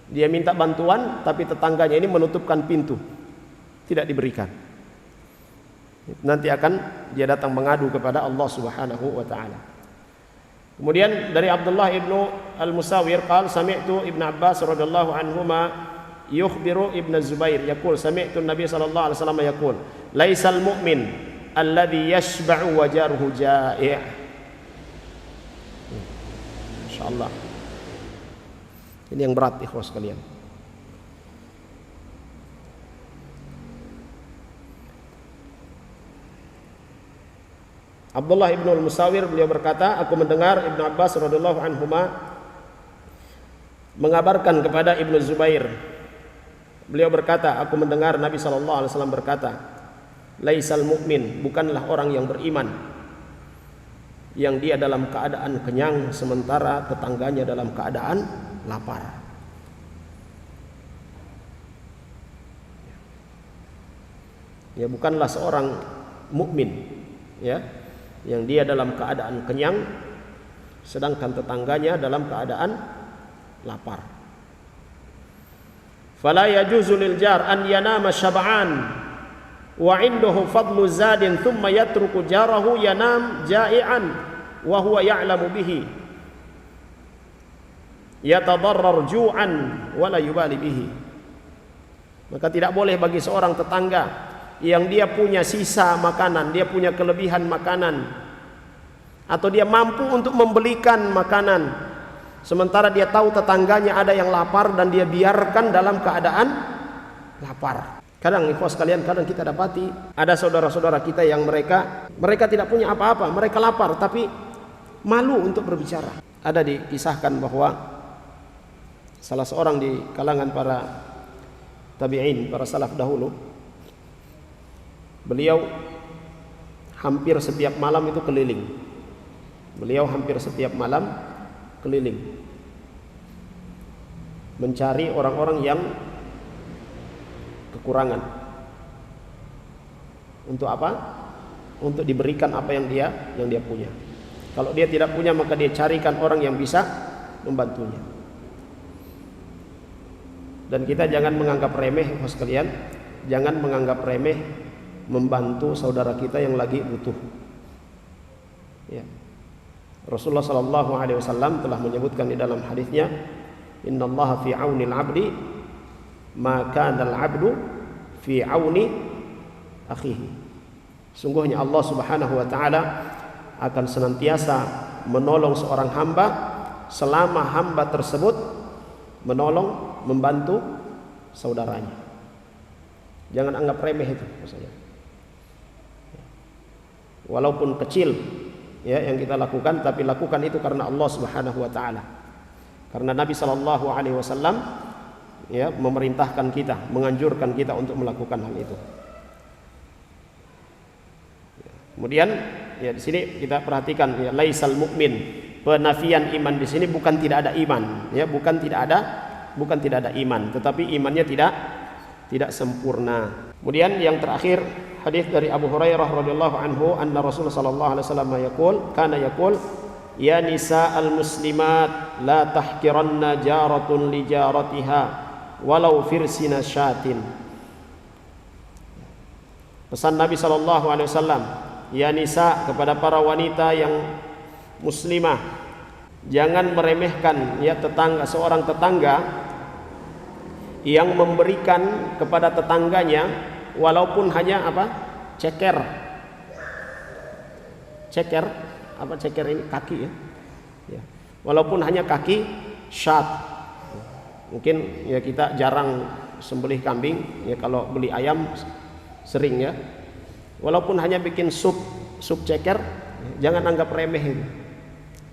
dia minta bantuan, tapi tetangganya ini menutupkan pintu, tidak diberikan. Nanti akan dia datang mengadu kepada Allah Subhanahu wa taala. Kemudian dari Abdullah ibnu Al-Musawir qala sami'tu Ibnu Abbas radhiyallahu anhuma yukhbiru Ibnu Zubair yaqul sami'tu Nabi sallallahu alaihi wasallam yaqul laisal mu'min alladhi yashba'u wa jaruhu ja'i'. Insyaallah ini yang berat ikhwas sekalian. Abdullah ibnu Al-Musawir beliau berkata, aku mendengar Ibnu Abbas radhiyallahu anhuma mengabarkan kepada Ibnu Zubair. Beliau berkata, aku mendengar Nabi sallallahu alaihi wasallam berkata, laisal mu'min, bukanlah orang yang beriman yang dia dalam keadaan kenyang sementara tetangganya dalam keadaan lapar. Ya, bukanlah seorang mukmin ya yang dia dalam keadaan kenyang sedangkan tetangganya dalam keadaan lapar. Fala yajuzu lil jar an yanama syab'an wa 'indahu fadlu zadin thumma yatruku jarahu yanam ja'ian wa huwa ya'lamu bihi yatadarrar ju'an wa la yubali bihi. Maka tidak boleh bagi seorang tetangga yang dia punya sisa makanan, dia punya kelebihan makanan, atau dia mampu untuk membelikan makanan, sementara dia tahu tetangganya ada yang lapar dan dia biarkan dalam keadaan lapar. Kadang ikhwas sekalian, kadang kita dapati ada saudara-saudara kita yang mereka tidak punya apa-apa, mereka lapar tapi malu untuk berbicara. Ada dikisahkan bahwa salah seorang di kalangan para tabi'in, para salaf dahulu, beliau hampir setiap malam itu keliling. Beliau hampir setiap malam keliling mencari orang-orang yang kekurangan. Untuk apa? Untuk diberikan apa yang dia punya. Kalau dia tidak punya, maka dia carikan orang yang bisa membantunya. Dan kita jangan menganggap remeh, ikhwas sekalian, jangan menganggap remeh membantu saudara kita yang lagi butuh. Ya. Rasulullah sallallahu alaihi wasallam telah menyebutkan di dalam hadisnya, "Innallaha fi 'aunil 'abdi ma kana al-'abdu fi 'auni akhihi." Sungguhnya Allah Subhanahu wa taala akan senantiasa menolong seorang hamba selama hamba tersebut menolong, membantu saudaranya. Jangan anggap remeh itu maksudnya. Walaupun kecil ya yang kita lakukan, tapi lakukan itu karena Allah Subhanahu wa taala. Karena Nabi sallallahu alaihi wasallam ya memerintahkan kita, menganjurkan kita untuk melakukan hal itu. Kemudian ya di sini kita perhatikan ya laisal mukmin, penafian iman di sini bukan tidak ada iman, ya bukan tidak ada iman, tetapi imannya tidak sempurna. Kemudian yang terakhir hadis dari Abu Hurairah radhiyallahu anhu, anna Rasulullah sallallahu alaihi wasallam yaqul ya nisa'al muslimat la tahkiranna jaratun li jaratiha walau firsina syatin. Pesan Nabi sallallahu alaihi wasallam, ya nisa, kepada para wanita yang muslimah, jangan meremehkan ya seorang tetangga yang memberikan kepada tetangganya walaupun hanya ceker ini kaki ya. Walaupun hanya kaki syat. Mungkin ya kita jarang sembelih kambing ya, kalau beli ayam sering ya. Walaupun hanya bikin sup ceker, jangan anggap remeh itu.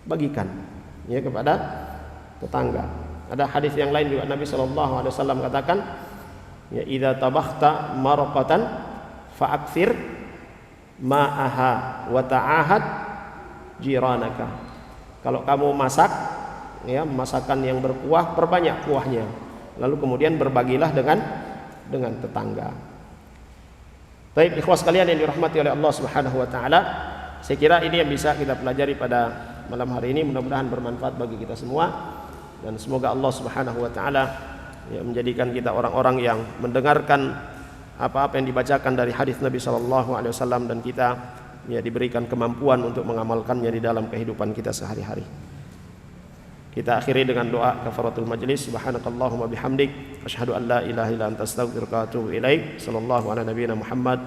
Bagikan. ya kepada tetangga. Ada hadis yang lain juga Nabi SAW katakan, ya idza tabakhta marqatan fa'akthir ma'aha wa ta'ahad jiranaka. Kalau kamu masak, ya masakan yang berkuah, perbanyak kuahnya. Lalu kemudian berbagilah dengan tetangga. Baik, ikhwas sekalian yang dirahmati oleh Allah Subhanahu wa taala, saya kira ini yang bisa kita pelajari pada malam hari ini. Mudah-mudahan bermanfaat bagi kita semua, dan semoga Allah Subhanahu wa taala ya menjadikan kita orang-orang yang mendengarkan apa-apa yang dibacakan dari hadis Nabi sallallahu alaihi wasallam, dan kita ya diberikan kemampuan untuk mengamalkannya di dalam kehidupan kita sehari-hari. Kita akhiri dengan doa kafaratul majlis. Subhanakallahumma bihamdik, asyhadu an la ilaha illa anta astaghfiruka wa atubu ilaik. Sallallahu ala nabiyyina Muhammad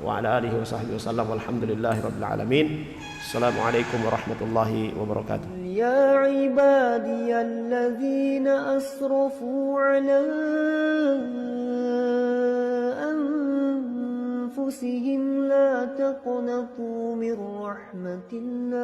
wa ala alihi wa sahbihi wasallam. Walhamdulillahi rabbil alamin. Assalamualaikum warahmatullahi wabarakatuh. Ya ibadiyalladzina asrafu ala anfusihim la taqnatu min rahmatillah.